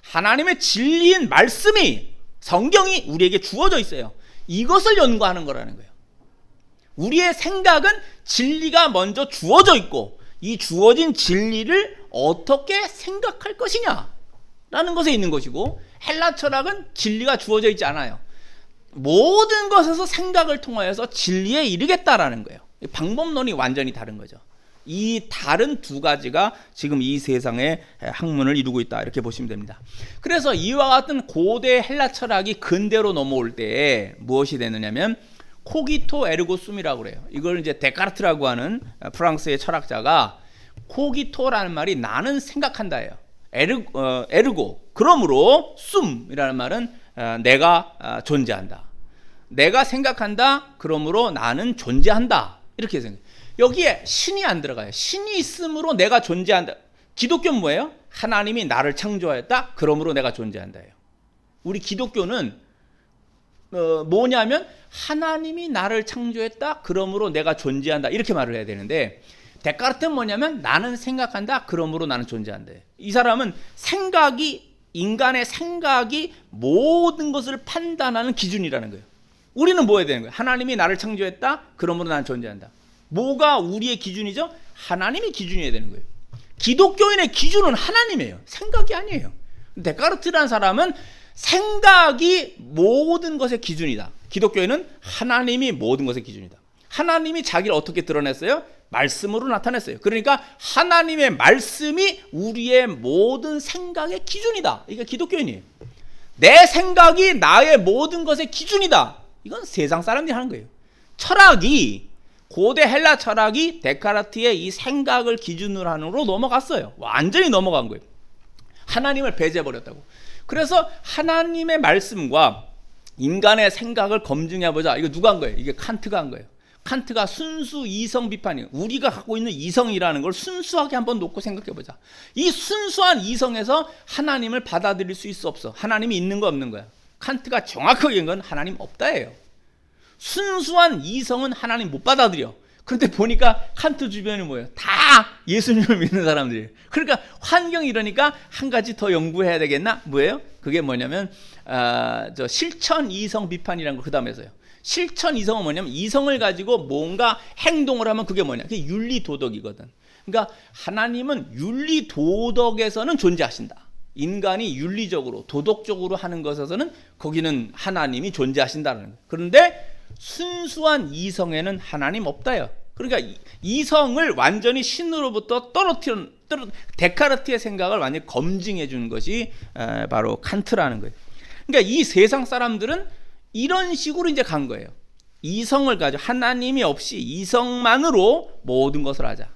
하나님의 진리인 말씀이, 성경이 우리에게 주어져 있어요. 이것을 연구하는 거라는 거예요. 우리의 생각은 진리가 먼저 주어져 있고, 이 주어진 진리를 어떻게 생각할 것이냐 라는 것에 있는 것이고, 헬라 철학은 진리가 주어져 있지 않아요. 모든 것에서 생각을 통하여서 진리에 이르겠다라는 거예요. 방법론이 완전히 다른 거죠. 이 다른 두 가지가 지금 이 세상의 학문을 이루고 있다, 이렇게 보시면 됩니다. 그래서 이와 같은 고대 헬라 철학이 근대로 넘어올 때 무엇이 되느냐면 코기토 에르고 숨이라고 그래요. 이걸 이제 데카르트라고 하는 프랑스의 철학자가, 코기토라는 말이 나는 생각한다예요. 에르고 그러므로 숨이라는 말은 내가 존재한다. 내가 생각한다, 그러므로 나는 존재한다, 이렇게 생각해요. 여기에 신이 안 들어가요. 신이 있으므로 내가 존재한다. 기독교는 뭐예요? 하나님이 나를 창조하였다, 그러므로 내가 존재한다예요. 우리 기독교는 뭐냐면 하나님이 나를 창조했다, 그러므로 내가 존재한다, 이렇게 말을 해야 되는데, 데카르트는 뭐냐면 나는 생각한다, 그러므로 나는 존재한다. 이 사람은 인간의 생각이 모든 것을 판단하는 기준이라는 거예요. 우리는 뭐 해야 되는 거예요? 하나님이 나를 창조했다, 그러므로 나는 존재한다. 뭐가 우리의 기준이죠? 하나님이 기준이어야 되는 거예요. 기독교인의 기준은 하나님이에요. 생각이 아니에요. 데카르트라는 사람은 생각이 모든 것의 기준이다. 기독교인은 하나님이 모든 것의 기준이다. 하나님이 자기를 어떻게 드러냈어요? 말씀으로 나타냈어요. 그러니까 하나님의 말씀이 우리의 모든 생각의 기준이다. 이게 기독교인이에요. 내 생각이 나의 모든 것의 기준이다. 이건 세상 사람들이 하는 거예요. 철학이, 고대 헬라 철학이 데카르트의 이 생각을 기준으로 하는으로 넘어갔어요. 완전히 넘어간 거예요. 하나님을 배제해버렸다고. 그래서 하나님의 말씀과 인간의 생각을 검증해보자. 이거 누가 한 거예요? 이게 칸트가 한 거예요. 칸트가 순수 이성 비판이에요. 우리가 갖고 있는 이성이라는 걸 순수하게 한번 놓고 생각해보자. 이 순수한 이성에서 하나님을 받아들일 수 있어 없어? 하나님이 있는 거 없는 거야? 칸트가 정확하게 얘기한 건 하나님 없다예요. 순수한 이성은 하나님 못 받아들여. 그런데 보니까 칸트 주변이 뭐예요? 다 예수님을 믿는 사람들이에요. 그러니까 환경이 이러니까 한 가지 더 연구해야 되겠나? 뭐예요? 그게 뭐냐면 실천 이성 비판이라는 걸 그 다음에 해서요. 실천 이성은 뭐냐면 이성을 가지고 뭔가 행동을 하면 그게 뭐냐? 그게 윤리 도덕이거든. 그러니까 하나님은 윤리 도덕에서는 존재하신다. 인간이 윤리적으로 도덕적으로 하는 것에서는 거기는 하나님이 존재하신다는 거예요. 그런데 순수한 이성에는 하나님 없다요. 그러니까 이성을 완전히 신으로부터 데카르트의 생각을 완전히 검증해 주는 것이 바로 칸트라는 거예요. 그러니까 이 세상 사람들은 이런 식으로 이제 간 거예요. 이성을 가지고 하나님이 없이 이성만으로 모든 것을 하자.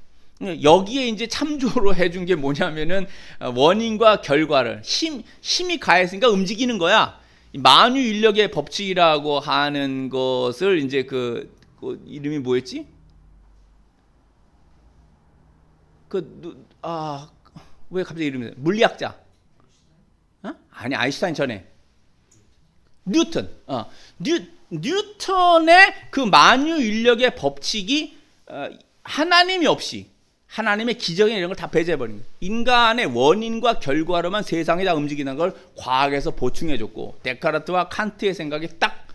여기에 이제 참조로 해준 게 뭐냐면은 원인과 결과를 힘이 가했으니까 움직이는 거야. 만유인력의 법칙이라고 하는 것을 이제 그 이름이 뭐였지? 왜 갑자기 이름이 물리학자? 아니 아인슈타인 전에 뉴턴. 뉴턴의 그 만유인력의 법칙이 하나님이 없이 하나님의 기적이나 이런 걸 다 배제해버린 거예요. 인간의 원인과 결과로만 세상이 다 움직이는 걸 과학에서 보충해줬고 데카르트와 칸트의 생각이 딱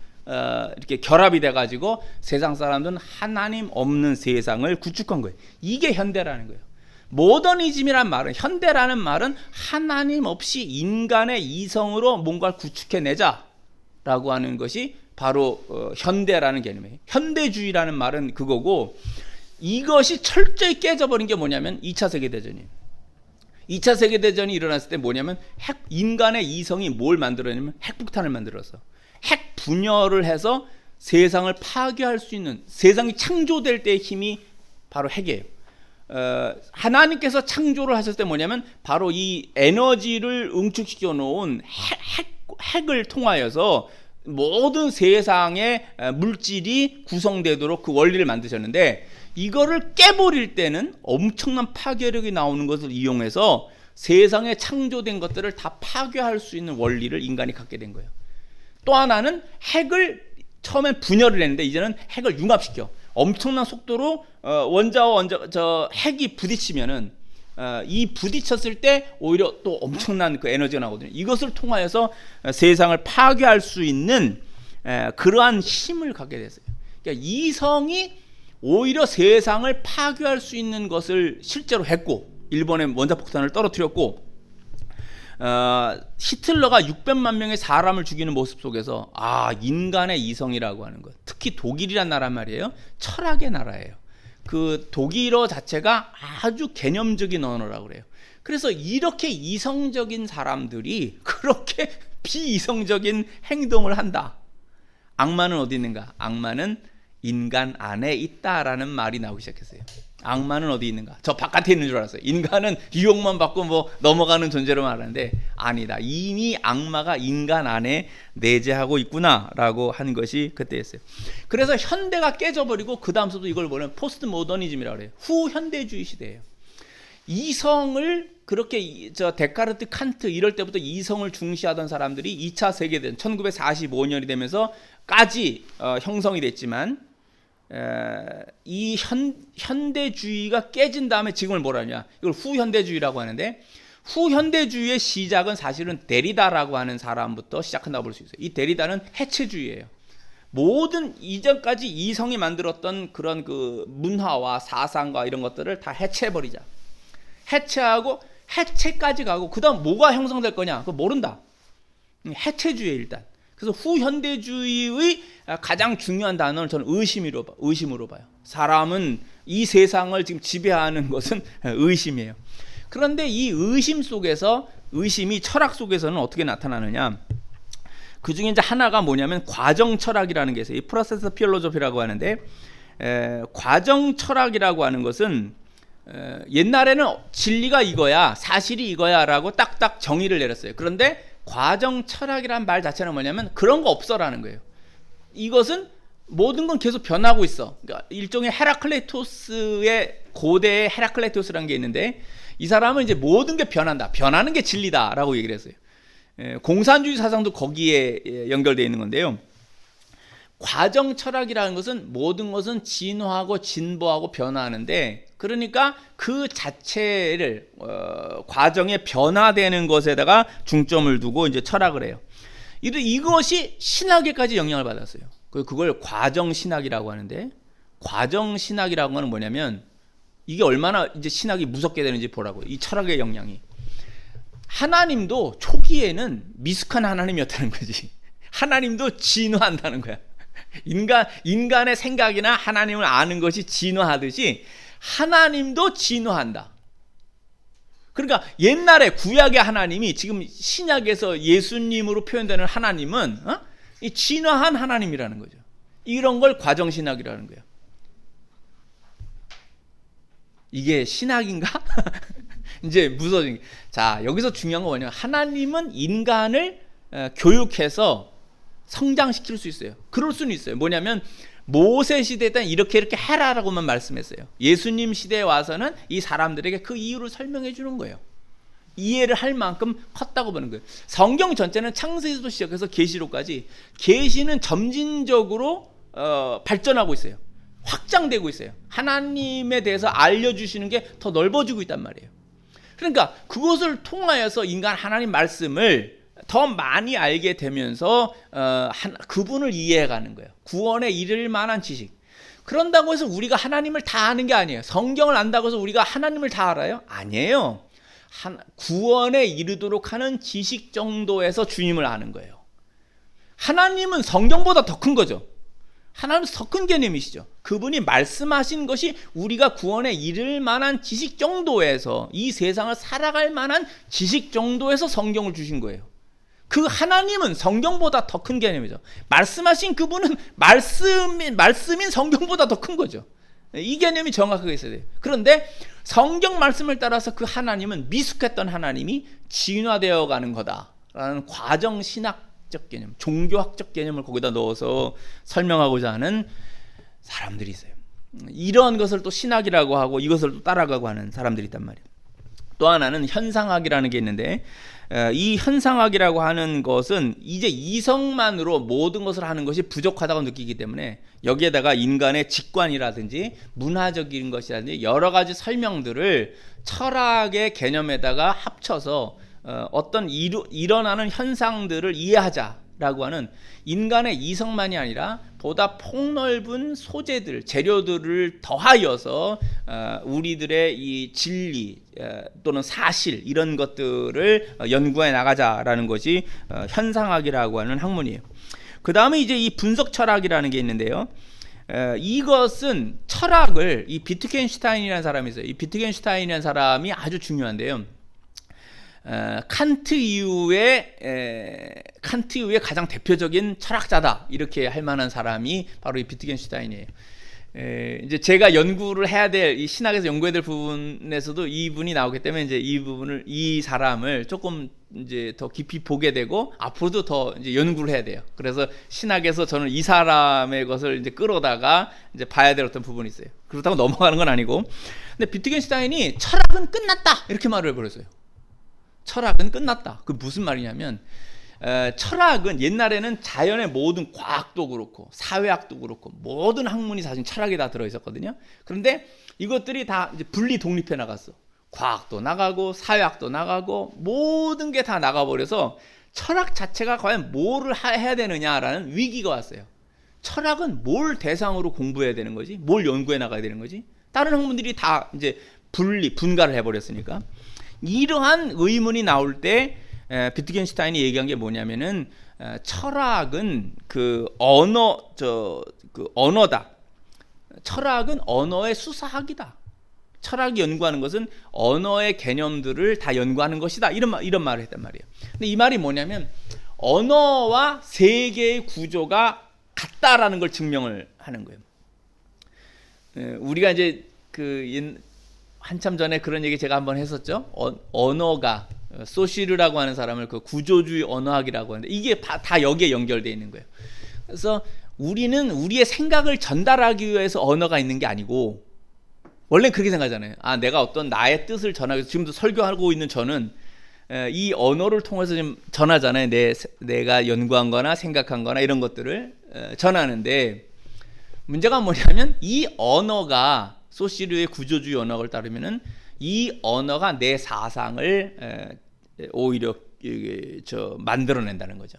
이렇게 결합이 돼가지고 세상 사람들은 하나님 없는 세상을 구축한 거예요. 이게 현대라는 거예요. 모더니즘이란 말은, 현대라는 말은 하나님 없이 인간의 이성으로 뭔가를 구축해내자라고 하는 것이 바로 현대라는 개념이에요. 현대주의라는 말은 그거고, 이것이 철저히 깨져버린 게 뭐냐면 2차 세계대전이에요. 2차 세계대전이 일어났을 때 뭐냐면 인간의 이성이 뭘 만들었냐면 핵폭탄을 만들어서 핵 분열을 해서 세상을 파괴할 수 있는, 세상이 창조될 때의 힘이 바로 핵이에요. 하나님께서 창조를 하셨을 때 뭐냐면 바로 이 에너지를 응축시켜 놓은 핵을 통하여서 모든 세상의 물질이 구성되도록 그 원리를 만드셨는데, 이거를 깨버릴 때는 엄청난 파괴력이 나오는 것을 이용해서 세상에 창조된 것들을 다 파괴할 수 있는 원리를 인간이 갖게 된 거예요. 또 하나는 핵을 처음엔 분열을 했는데 이제는 핵을 융합시켜 엄청난 속도로 원자와 핵이 부딪히면은 이 부딪혔을 때 오히려 또 엄청난 그 에너지가 나거든요. 이것을 통하여서 세상을 파괴할 수 있는 그러한 힘을 갖게 됐어요. 그러니까 이성이 오히려 세상을 파괴할 수 있는 것을 실제로 했고, 일본의 원자폭탄을 떨어뜨렸고, 히틀러가 600만 명의 사람을 죽이는 모습 속에서 인간의 이성이라고 하는 것, 특히 독일이란 나라 말이에요. 철학의 나라예요. 그 독일어 자체가 아주 개념적인 언어라고 그래요. 그래서 이렇게 이성적인 사람들이 그렇게 비이성적인 행동을 한다. 악마는 어디 있는가? 악마는 인간 안에 있다라는 말이 나오기 시작했어요. 악마는 어디 있는가? 저 바깥에 있는 줄 알았어요. 인간은 유혹만 받고 뭐 넘어가는 존재로 말하는데 아니다. 이미 악마가 인간 안에 내재하고 있구나라고 하는 것이 그때였어요. 그래서 현대가 깨져버리고 그 다음서도 이걸 뭐냐면 포스트 모더니즘이라고 그래요. 후현대주의 시대예요. 이성을 그렇게 데카르트, 칸트 이럴 때부터 이성을 중시하던 사람들이 2차 세계대전 1945년이 되면서까지 형성이 됐지만, 이 현대주의가 깨진 다음에 지금을 뭐라 하냐, 이걸 후현대주의라고 하는데, 후현대주의의 시작은 사실은 데리다라고 하는 사람부터 시작한다고 볼 수 있어요. 이 데리다는 해체주의예요. 모든 이전까지 이성이 만들었던 그런 그 문화와 사상과 이런 것들을 다 해체해버리자. 해체하고 해체까지 가고 그 다음 뭐가 형성될 거냐, 그거 모른다. 해체주의 일단. 그래서 후현대주의의 가장 중요한 단어는 저는 의심으로 봐요. 사람은 이 세상을 지금 지배하는 것은 의심이에요. 그런데 이 의심 속에서, 의심이 철학 속에서는 어떻게 나타나느냐? 그 중에 이제 하나가 뭐냐면 과정 철학이라는 게 있어요. 이 프로세스 필로소피라고 하는데, 과정 철학이라고 하는 것은 옛날에는 진리가 이거야, 사실이 이거야라고 딱딱 정의를 내렸어요. 그런데 과정 철학이라는 말 자체는 뭐냐면 그런 거 없어라는 거예요. 이것은 모든 건 계속 변하고 있어. 그러니까 일종의 헤라클레이토스의, 고대의 헤라클레이토스라는 게 있는데, 이 사람은 이제 모든 게 변한다, 변하는 게 진리다라고 얘기를 했어요. 공산주의 사상도 거기에 연결되어 있는 건데요. 과정 철학이라는 것은 모든 것은 진화하고 진보하고 변화하는데, 그러니까 그 자체를 과정에 변화되는 것에다가 중점을 두고 이제 철학을 해요. 이것이 신학에까지 영향을 받았어요. 그걸 과정 신학이라고 하는데, 과정 신학이라고 하는 뭐냐면, 이게 얼마나 이제 신학이 무섭게 되는지 보라고. 이 철학의 영향이. 하나님도 초기에는 미숙한 하나님이었다는 거지. 하나님도 진화한다는 거야. 인간의 생각이나 하나님을 아는 것이 진화하듯이 하나님도 진화한다. 그러니까 옛날에 구약의 하나님이 지금 신약에서 예수님으로 표현되는 하나님은 이 진화한 하나님이라는 거죠. 이런 걸 과정신학이라는 거예요. 이게 신학인가? 이제 무서워진 게. 자, 여기서 중요한 건 뭐냐면, 하나님은 인간을 교육해서 성장시킬 수 있어요. 그럴 수는 있어요. 뭐냐면 모세 시대 때는 이렇게 해라라고만 말씀했어요. 예수님 시대에 와서는 이 사람들에게 그 이유를 설명해 주는 거예요. 이해를 할 만큼 컸다고 보는 거예요. 성경 전체는 창세기부터 시작해서 계시록까지, 계시는 점진적으로 발전하고 있어요. 확장되고 있어요. 하나님에 대해서 알려주시는 게 더 넓어지고 있단 말이에요. 그러니까 그것을 통하여서 인간 하나님 말씀을 더 많이 알게 되면서 그분을 이해해가는 거예요. 구원에 이를 만한 지식. 그런다고 해서 우리가 하나님을 다 아는 게 아니에요. 성경을 안다고 해서 우리가 하나님을 다 알아요? 아니에요. 구원에 이르도록 하는 지식 정도에서 주님을 아는 거예요. 하나님은 성경보다 더 큰 거죠. 하나님은 더 큰 개념이시죠. 그분이 말씀하신 것이 우리가 구원에 이를 만한 지식 정도에서, 이 세상을 살아갈 만한 지식 정도에서 성경을 주신 거예요. 그 하나님은 성경보다 더 큰 개념이죠. 말씀하신 그분은 말씀인 성경보다 더 큰 거죠. 이 개념이 정확하게 있어야 돼요. 그런데 성경 말씀을 따라서 그 하나님은, 미숙했던 하나님이 진화되어 가는 거다라는 과정 신학적 개념, 종교학적 개념을 거기다 넣어서 설명하고자 하는 사람들이 있어요. 이런 것을 또 신학이라고 하고 이것을 또 따라가고 하는 사람들이 있단 말이에요. 또 하나는 현상학이라는 게 있는데, 이 현상학이라고 하는 것은 이제 이성만으로 모든 것을 하는 것이 부족하다고 느끼기 때문에 여기에다가 인간의 직관이라든지 문화적인 것이라든지 여러 가지 설명들을 철학의 개념에다가 합쳐서 어떤 일어나는 현상들을 이해하자라고 하는, 인간의 이성만이 아니라 보다 폭넓은 소재들, 재료들을 더하여서 우리들의 이 진리 또는 사실, 이런 것들을 연구해 나가자라는 것이 현상학이라고 하는 학문이에요. 그 다음에 이제 이 분석 철학이라는 게 있는데요. 이것은 철학을, 이 비트겐슈타인이라는 사람이 있어요. 이 비트겐슈타인이라는 사람이 아주 중요한데요. 칸트 이후에 가장 대표적인 철학자다, 이렇게 할 만한 사람이 바로 이 비트겐슈타인이에요. 이제 제가 연구를 해야 될, 이 신학에서 연구해야 될 부분에서도 이분이 나오기 때문에 이제 이 사람을 조금 이제 더 깊이 보게 되고 앞으로도 더 이제 연구를 해야 돼요. 그래서 신학에서 저는 이 사람의 것을 이제 끌어다가 이제 봐야 될 어떤 부분이 있어요. 그렇다고 넘어가는 건 아니고. 근데 비트겐슈타인이 철학은 끝났다, 이렇게 말을 해버렸어요. 철학은 끝났다. 그 무슨 말이냐면, 철학은 옛날에는 자연의 모든 과학도 그렇고 사회학도 그렇고 모든 학문이 사실 철학에 다 들어있었거든요. 그런데 이것들이 다 이제 분리 독립해 나갔어. 과학도 나가고 사회학도 나가고 모든 게 다 나가버려서 철학 자체가 과연 뭐를 해야 되느냐라는 위기가 왔어요. 철학은 뭘 대상으로 공부해야 되는 거지? 뭘 연구해 나가야 되는 거지? 다른 학문들이 다 이제 분가를 해버렸으니까. 이러한 의문이 나올 때 비트겐슈타인이 얘기한 게 뭐냐면은, 철학은 언어다. 철학은 언어의 수사학이다. 철학이 연구하는 것은 언어의 개념들을 다 연구하는 것이다. 이런 말을 했단 말이에요. 근데 이 말이 뭐냐면 언어와 세계의 구조가 같다라는 걸 증명을 하는 거예요. 우리가 이제 한참 전에 그런 얘기 제가 한번 했었죠. 언어가 소시르라고 하는 사람을 구조주의 언어학이라고 하는데 이게 다 여기에 연결되어 있는 거예요. 그래서 우리는 우리의 생각을 전달하기 위해서 언어가 있는 게 아니고 원래 그렇게 생각하잖아요. 내가 어떤 나의 뜻을 전하기 위해서 지금도 설교하고 있는 저는 이 언어를 통해서 지금 전하잖아요. 내가 연구한 거나 생각한 거나 이런 것들을 전하는데 문제가 뭐냐면 이 언어가 소시르의 구조주의 언어를 따르면은 이 언어가 내 사상을 오히려 만들어낸다는 거죠.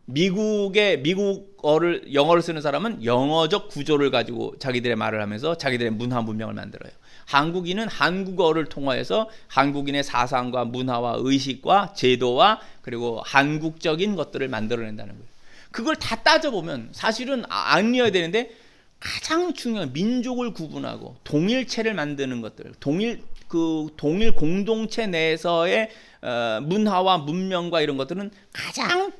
미국어를 영어를 쓰는 사람은 영어적 구조를 가지고 자기들의 말을 하면서 자기들의 문화 문명을 만들어요. 한국인은 한국어를 통하여서 한국인의 사상과 문화와 의식과 제도와 그리고 한국적인 것들을 만들어낸다는 거예요. 그걸 다 따져보면 사실은 아니어야 되는데 가장 중요한 민족을 구분하고 동일체를 만드는 것들, 동일 공동체 내에서의 문화와 문명과 이런 것들은 가장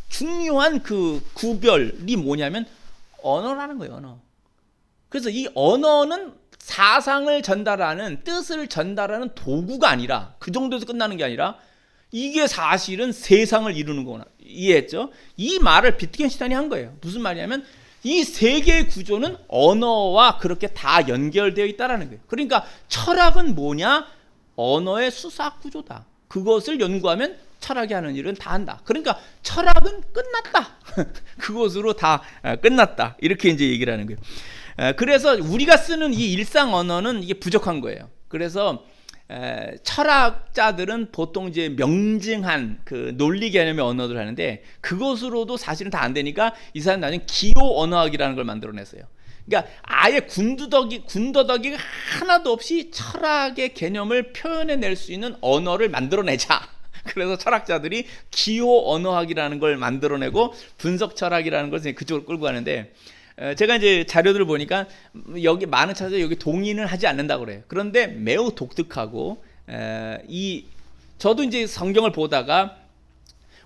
중요한 구별이 뭐냐면 언어라는 거예요. 언어. 그래서 이 언어는 사상을 전달하는, 뜻을 전달하는 도구가 아니라, 그 정도에서 끝나는 게 아니라 이게 사실은 세상을 이루는 거구나. 이해했죠? 이 말을 비트겐슈타인이 한 거예요. 무슨 말이냐면 이 세계의 구조는 언어와 그렇게 다 연결되어 있다라는 거예요. 그러니까 철학은 뭐냐? 언어의 수사학 구조다. 그것을 연구하면 철학이 하는 일은 다 한다. 그러니까 철학은 끝났다. 그것으로 다 끝났다. 이렇게 이제 얘기를 하는 거예요. 그래서 우리가 쓰는 이 일상 언어는 이게 부족한 거예요. 그래서 철학자들은 보통 이제 명증한 논리 개념의 언어를 하는데 그것으로도 사실은 다 안 되니까 이 사람 나중에 기호 언어학이라는 걸 만들어냈어요. 그러니까 아예 군더더기가 하나도 없이 철학의 개념을 표현해낼 수 있는 언어를 만들어내자. 그래서 철학자들이 기호 언어학이라는 걸 만들어내고 분석 철학이라는 걸 그쪽으로 끌고 가는데 제가 이제 자료들을 보니까 여기 많은 차에서 여기 동의는 하지 않는다고 그래요. 그런데 매우 독특하고 저도 이제 성경을 보다가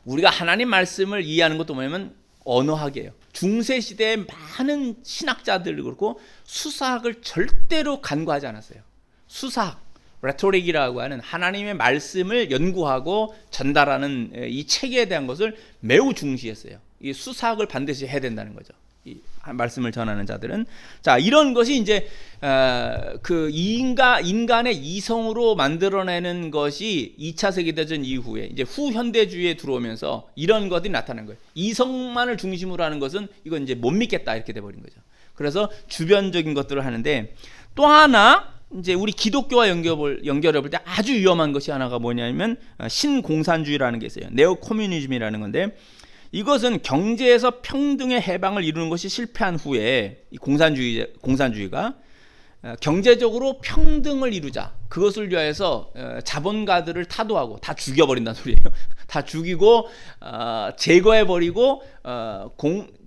우리가 하나님 말씀을 이해하는 것도 뭐냐면 언어학이에요. 중세 시대에 많은 신학자들 그렇고 수사학을 절대로 간과하지 않았어요. 수사학, 레토릭이라고 하는 하나님의 말씀을 연구하고 전달하는 이 체계에 대한 것을 매우 중시했어요. 이 수사학을 반드시 해야 된다는 거죠. 이 말씀을 전하는 자들은. 자, 이런 것이 이제 인간의 이성으로 만들어내는 것이 2차 세계대전 이후에 이제 후현대주의에 들어오면서 이런 것들이 나타난 거예요. 이성만을 중심으로 하는 것은 이건 이제 못 믿겠다 이렇게 돼 버린 거죠. 그래서 주변적인 것들을 하는데 또 하나 이제 우리 기독교와 연결해 볼 때 아주 위험한 것이 하나가 뭐냐면 신공산주의라는 게 있어요. 네오코뮤니즘이라는 건데 이것은 경제에서 평등의 해방을 이루는 것이 실패한 후에 이 공산주의가 경제적으로 평등을 이루자. 그것을 위해서 자본가들을 타도하고 다 죽여버린다는 소리예요. 다 죽이고 제거해버리고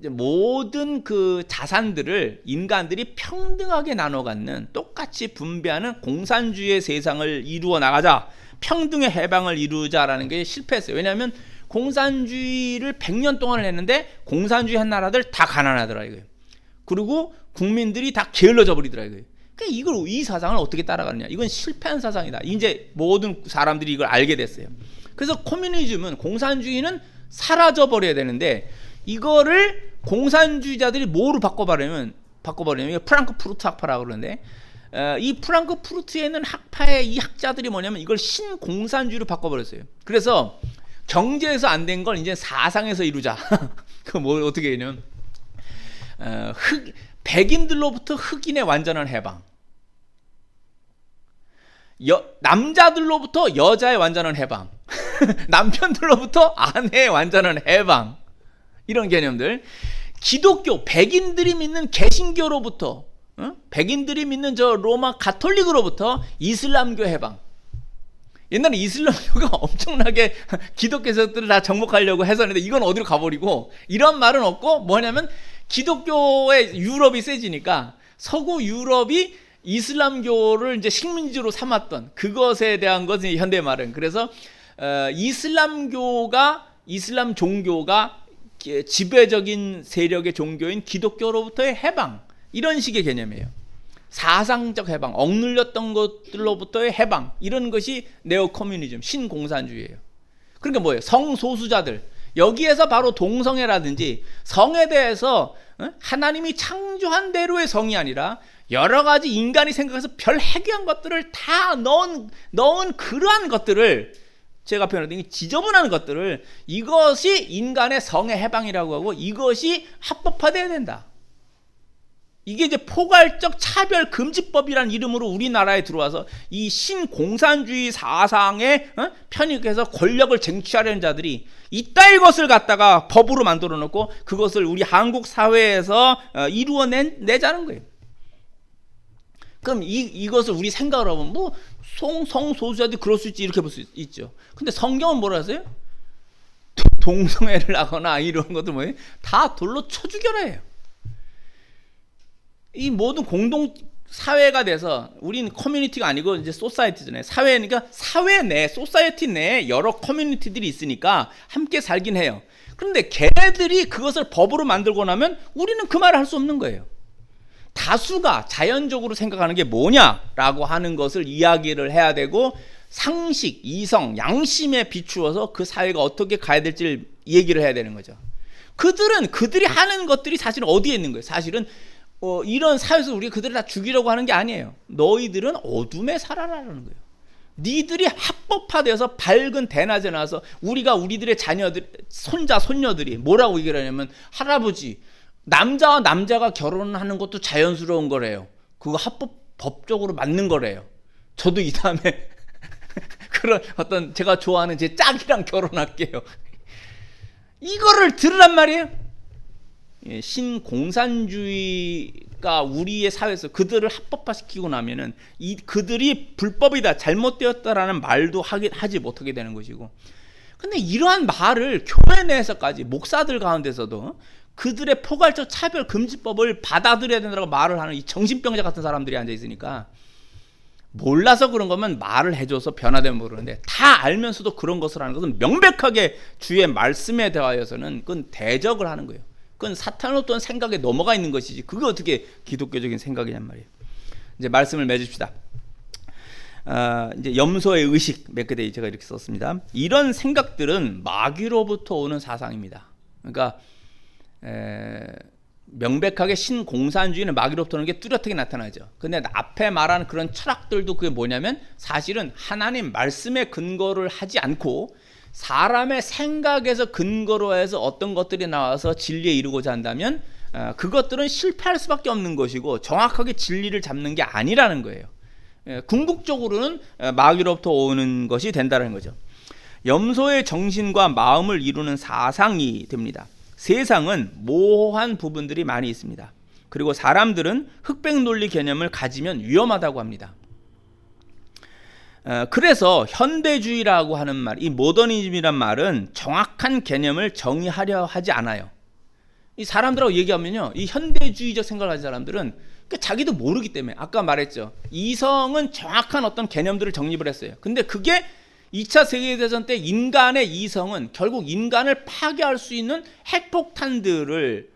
모든 그 자산들을 인간들이 평등하게 나눠 갖는 똑같이 분배하는 공산주의의 세상을 이루어 나가자. 평등의 해방을 이루자라는 게 실패했어요. 왜냐하면 공산주의를 100년 동안 했는데 공산주의 한 나라들 다 가난하더라 이거예요. 그리고 국민들이 다 게을러져 버리더라 이거예요. 그러니까 이 사상을 어떻게 따라가느냐? 이건 실패한 사상이다. 이제 모든 사람들이 이걸 알게 됐어요. 그래서 코뮤니즘은 공산주의는 사라져 버려야 되는데 이거를 공산주의자들이 뭐로 바꿔버리면 프랑크푸르트 학파라고 그러는데 이 프랑크푸르트에 있는 학파의 이 학자들이 뭐냐면 이걸 신공산주의로 바꿔버렸어요. 그래서 경제에서 안 된 걸 이제 사상에서 이루자. 그 뭐 어떻게 해냐면 백인들로부터 흑인의 완전한 해방, 남자들로부터 여자의 완전한 해방, 남편들로부터 아내의 완전한 해방, 이런 개념들. 기독교 백인들이 믿는 개신교로부터 백인들이 믿는 저 로마 가톨릭으로부터 이슬람교 해방. 옛날에 이슬람교가 엄청나게 기독교 세력들을 다 정복하려고 했었는데 이건 어디로 가버리고, 이런 말은 없고 뭐냐면 기독교의 유럽이 세지니까 서구 유럽이 이슬람교를 이제 식민지로 삼았던 그것에 대한 것이 현대 말은. 그래서 이슬람 종교가 지배적인 세력의 종교인 기독교로부터의 해방, 이런 식의 개념이에요. 사상적 해방, 억눌렸던 것들로부터의 해방, 이런 것이 네오 커뮤니즘, 신공산주의예요. 그러니까 뭐예요? 성소수자들, 여기에서 바로 동성애라든지 성에 대해서 하나님이 창조한 대로의 성이 아니라 여러 가지 인간이 생각해서 별 해괴한 것들을 다 넣은 그러한 것들을, 제가 표현한 지저분한 것들을, 이것이 인간의 성의 해방이라고 하고 이것이 합법화돼야 된다. 이게 이제 포괄적 차별 금지법이라는 이름으로 우리나라에 들어와서 이 신공산주의 사상에 편익해서 권력을 쟁취하려는 자들이 이따위 것을 갖다가 법으로 만들어 놓고 그것을 우리 한국 사회에서 이루어내자는 거예요. 그럼 이것을 우리 생각을 하면 뭐 성소수자들이 그럴 수 있지, 이렇게 볼 수 있죠. 근데 성경은 뭐라 하세요? 동성애를 하거나 이런 것들 뭐예요? 다 돌로 쳐 죽여라 해요. 이 모든 공동 사회가 돼서, 우리는 커뮤니티가 아니고 이제 소사이티잖아요. 사회니까 사회 내, 소사이티 내에 여러 커뮤니티들이 있으니까 함께 살긴 해요. 그런데 걔네들이 그것을 법으로 만들고 나면 우리는 그 말을 할 수 없는 거예요. 다수가 자연적으로 생각하는 게 뭐냐라고 하는 것을 이야기를 해야 되고, 상식, 이성, 양심에 비추어서 그 사회가 어떻게 가야 될지를 얘기를 해야 되는 거죠. 그들이 하는 것들이 사실은 어디에 있는 거예요? 사실은 이런 사회에서 우리가 그들을 다 죽이려고 하는 게 아니에요. 너희들은 어둠에 살아라라는 거예요. 니들이 합법화되어서 밝은 대낮에 나와서 우리들의 자녀들, 손자, 손녀들이 뭐라고 얘기를 하냐면, 할아버지, 남자와 남자가 결혼하는 것도 자연스러운 거래요. 그거 법적으로 맞는 거래요. 저도 이 다음에 그런 어떤 제가 좋아하는 제 짝이랑 결혼할게요. 이거를 들으란 말이에요. 신공산주의가 우리의 사회에서 그들을 합법화시키고 나면은 그들이 불법이다, 잘못되었다라는 말도 하지 못하게 되는 것이고. 근데 이러한 말을 교회 내에서까지, 목사들 가운데서도 그들의 포괄적 차별 금지법을 받아들여야 된다고 말을 하는 이 정신병자 같은 사람들이 앉아 있으니까, 몰라서 그런 거면 말을 해줘서 변화되면 모르는데, 다 알면서도 그런 것을 하는 것은 명백하게 주의 말씀에 대하여서는 그건 대적을 하는 거예요. 그건 사탄으로부터 생각에 넘어가 있는 것이지, 그게 어떻게 기독교적인 생각이냔 말이에요. 이제 말씀을 맺읍시다. 이제 염소의 의식, 맥게데이 제가 이렇게 썼습니다. 이런 생각들은 마귀로부터 오는 사상입니다. 그러니까 명백하게 신공산주의는 마귀로부터 오는 게 뚜렷하게 나타나죠. 근데 앞에 말하는 그런 철학들도 그게 뭐냐면, 사실은 하나님 말씀에 근거를 하지 않고 사람의 생각에서 근거로 해서 어떤 것들이 나와서 진리에 이르고자 한다면 그것들은 실패할 수밖에 없는 것이고, 정확하게 진리를 잡는 게 아니라는 거예요. 궁극적으로는 마귀로부터 오는 것이 된다는 거죠. 염소의 정신과 마음을 이루는 사상이 됩니다. 세상은 모호한 부분들이 많이 있습니다. 그리고 사람들은 흑백 논리 개념을 가지면 위험하다고 합니다. 그래서 현대주의라고 하는 말, 이 모더니즘이란 말은 정확한 개념을 정의하려 하지 않아요. 이 사람들하고 얘기하면요, 이 현대주의적 생각을 가진 사람들은 자기도 모르기 때문에, 아까 말했죠, 이성은 정확한 어떤 개념들을 정립을 했어요. 근데 그게 2차 세계대전 때 인간의 이성은 결국 인간을 파괴할 수 있는 핵폭탄들을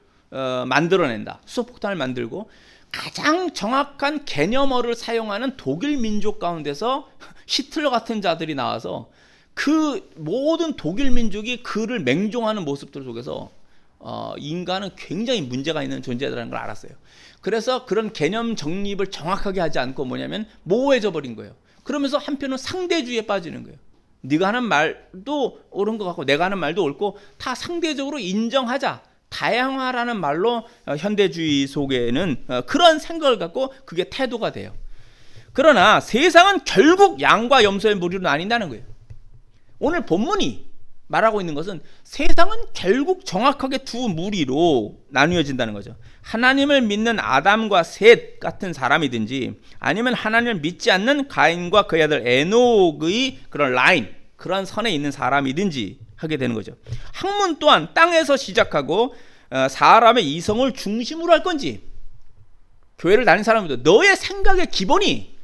만들어낸다. 수소폭탄을 만들고, 가장 정확한 개념어를 사용하는 독일 민족 가운데서 히틀러 같은 자들이 나와서 그 모든 독일 민족이 그를 맹종하는 모습들 속에서 인간은 굉장히 문제가 있는 존재라는 걸 알았어요. 그래서 그런 개념 정립을 정확하게 하지 않고 뭐냐면 모호해져 버린 거예요. 그러면서 한편은 상대주의에 빠지는 거예요. 네가 하는 말도 옳은 것 같고 내가 하는 말도 옳고 다 상대적으로 인정하자. 다양화라는 말로 현대주의 속에는 그런 생각을 갖고 그게 태도가 돼요. 그러나 세상은 결국 양과 염소의 무리로 나뉜다는 거예요. 오늘 본문이 말하고 있는 것은 세상은 결국 정확하게 두 무리로 나뉘어진다는 거죠. 하나님을 믿는 아담과 셋 같은 사람이든지 아니면 하나님을 믿지 않는 가인과 그의 아들 에녹의 그런 라인, 그런 선에 있는 사람이든지 하게 되는 거죠. 학문 또한 땅에서 시작하고 사람의 이성을 중심으로 할 건지, 교회를 다닌 사람들도 너의 생각의 기본이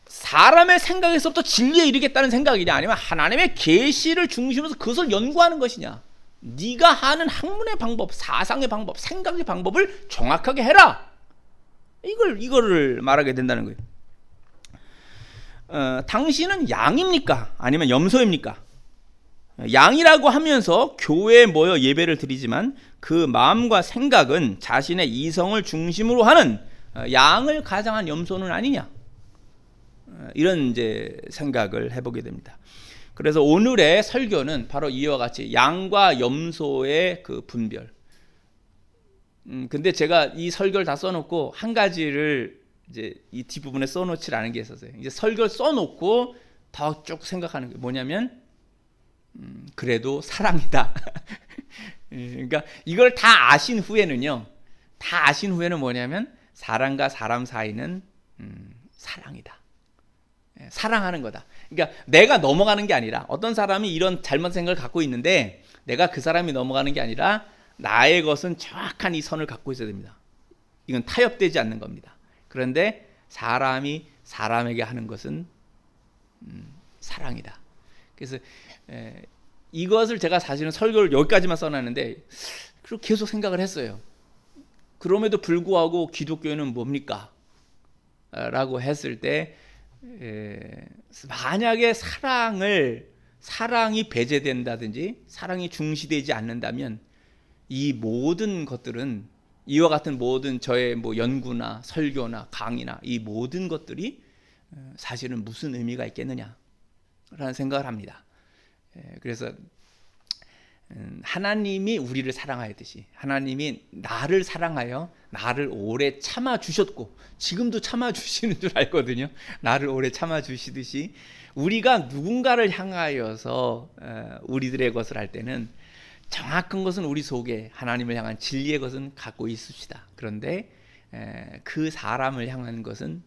사람의 생각에서부터 진리에 이르겠다는 생각이냐, 아니면 하나님의 계시를 중심으로 그것을 연구하는 것이냐. 네가 하는 학문의 방법, 사상의 방법, 생각의 방법을 정확하게 해라. 이거를 말하게 된다는 거예요. 당신은 양입니까? 아니면 염소입니까? 양이라고 하면서 교회에 모여 예배를 드리지만 그 마음과 생각은 자신의 이성을 중심으로 하는 양을 가장한 염소는 아니냐. 이런 이제 생각을 해보게 됩니다. 그래서 오늘의 설교는 바로 이와 같이 양과 염소의 그 분별. 근데 제가 이 설교를 다 써놓고 한 가지를 이제 이 뒷부분에 써놓지 않은 게 있었어요. 이제 설교를 써놓고 더 쭉 생각하는 게 뭐냐면, 그래도 사랑이다. 그러니까 이걸 다 아신 후에는요, 다 아신 후에는 뭐냐면 사람과 사람 사이는 사랑이다. 사랑하는 거다. 그러니까 내가 넘어가는 게 아니라, 어떤 사람이 이런 잘못 생각을 갖고 있는데 내가 그 사람이 넘어가는 게 아니라 나의 것은 정확한 이 선을 갖고 있어야 됩니다. 이건 타협되지 않는 겁니다. 그런데 사람이 사람에게 하는 것은 사랑이다. 그래서 이것을 제가 사실은 설교를 여기까지만 써놨는데 그리고 계속 생각을 했어요. 그럼에도 불구하고 기독교는 뭡니까? 라고 했을 때 만약에 사랑이 배제된다든지 사랑이 중시되지 않는다면 이 모든 것들은, 이와 같은 모든 저의 뭐 연구나 설교나 강의나 이 모든 것들이 사실은 무슨 의미가 있겠느냐라는 생각을 합니다. 그래서 하나님이 우리를 사랑하였듯이 하나님이 나를 사랑하여 나를 오래 참아 주셨고 지금도 참아 주시는 줄 알거든요. 나를 오래 참아 주시듯이 우리가 누군가를 향하여서 우리들의 것을 할 때는 정확한 것은 우리 속에 하나님을 향한 진리의 것은 갖고 있읍시다. 그런데 그 사람을 향한 것은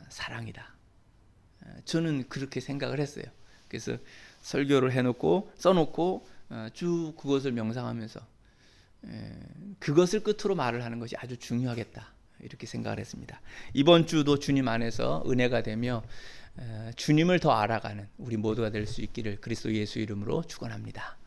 사랑이다. 저는 그렇게 생각을 했어요. 그래서 설교를 써놓고 쭉 그것을 명상하면서 그것을 끝으로 말을 하는 것이 아주 중요하겠다, 이렇게 생각을 했습니다. 이번 주도 주님 안에서 은혜가 되며 주님을 더 알아가는 우리 모두가 될 수 있기를 그리스도 예수 이름으로 축원합니다.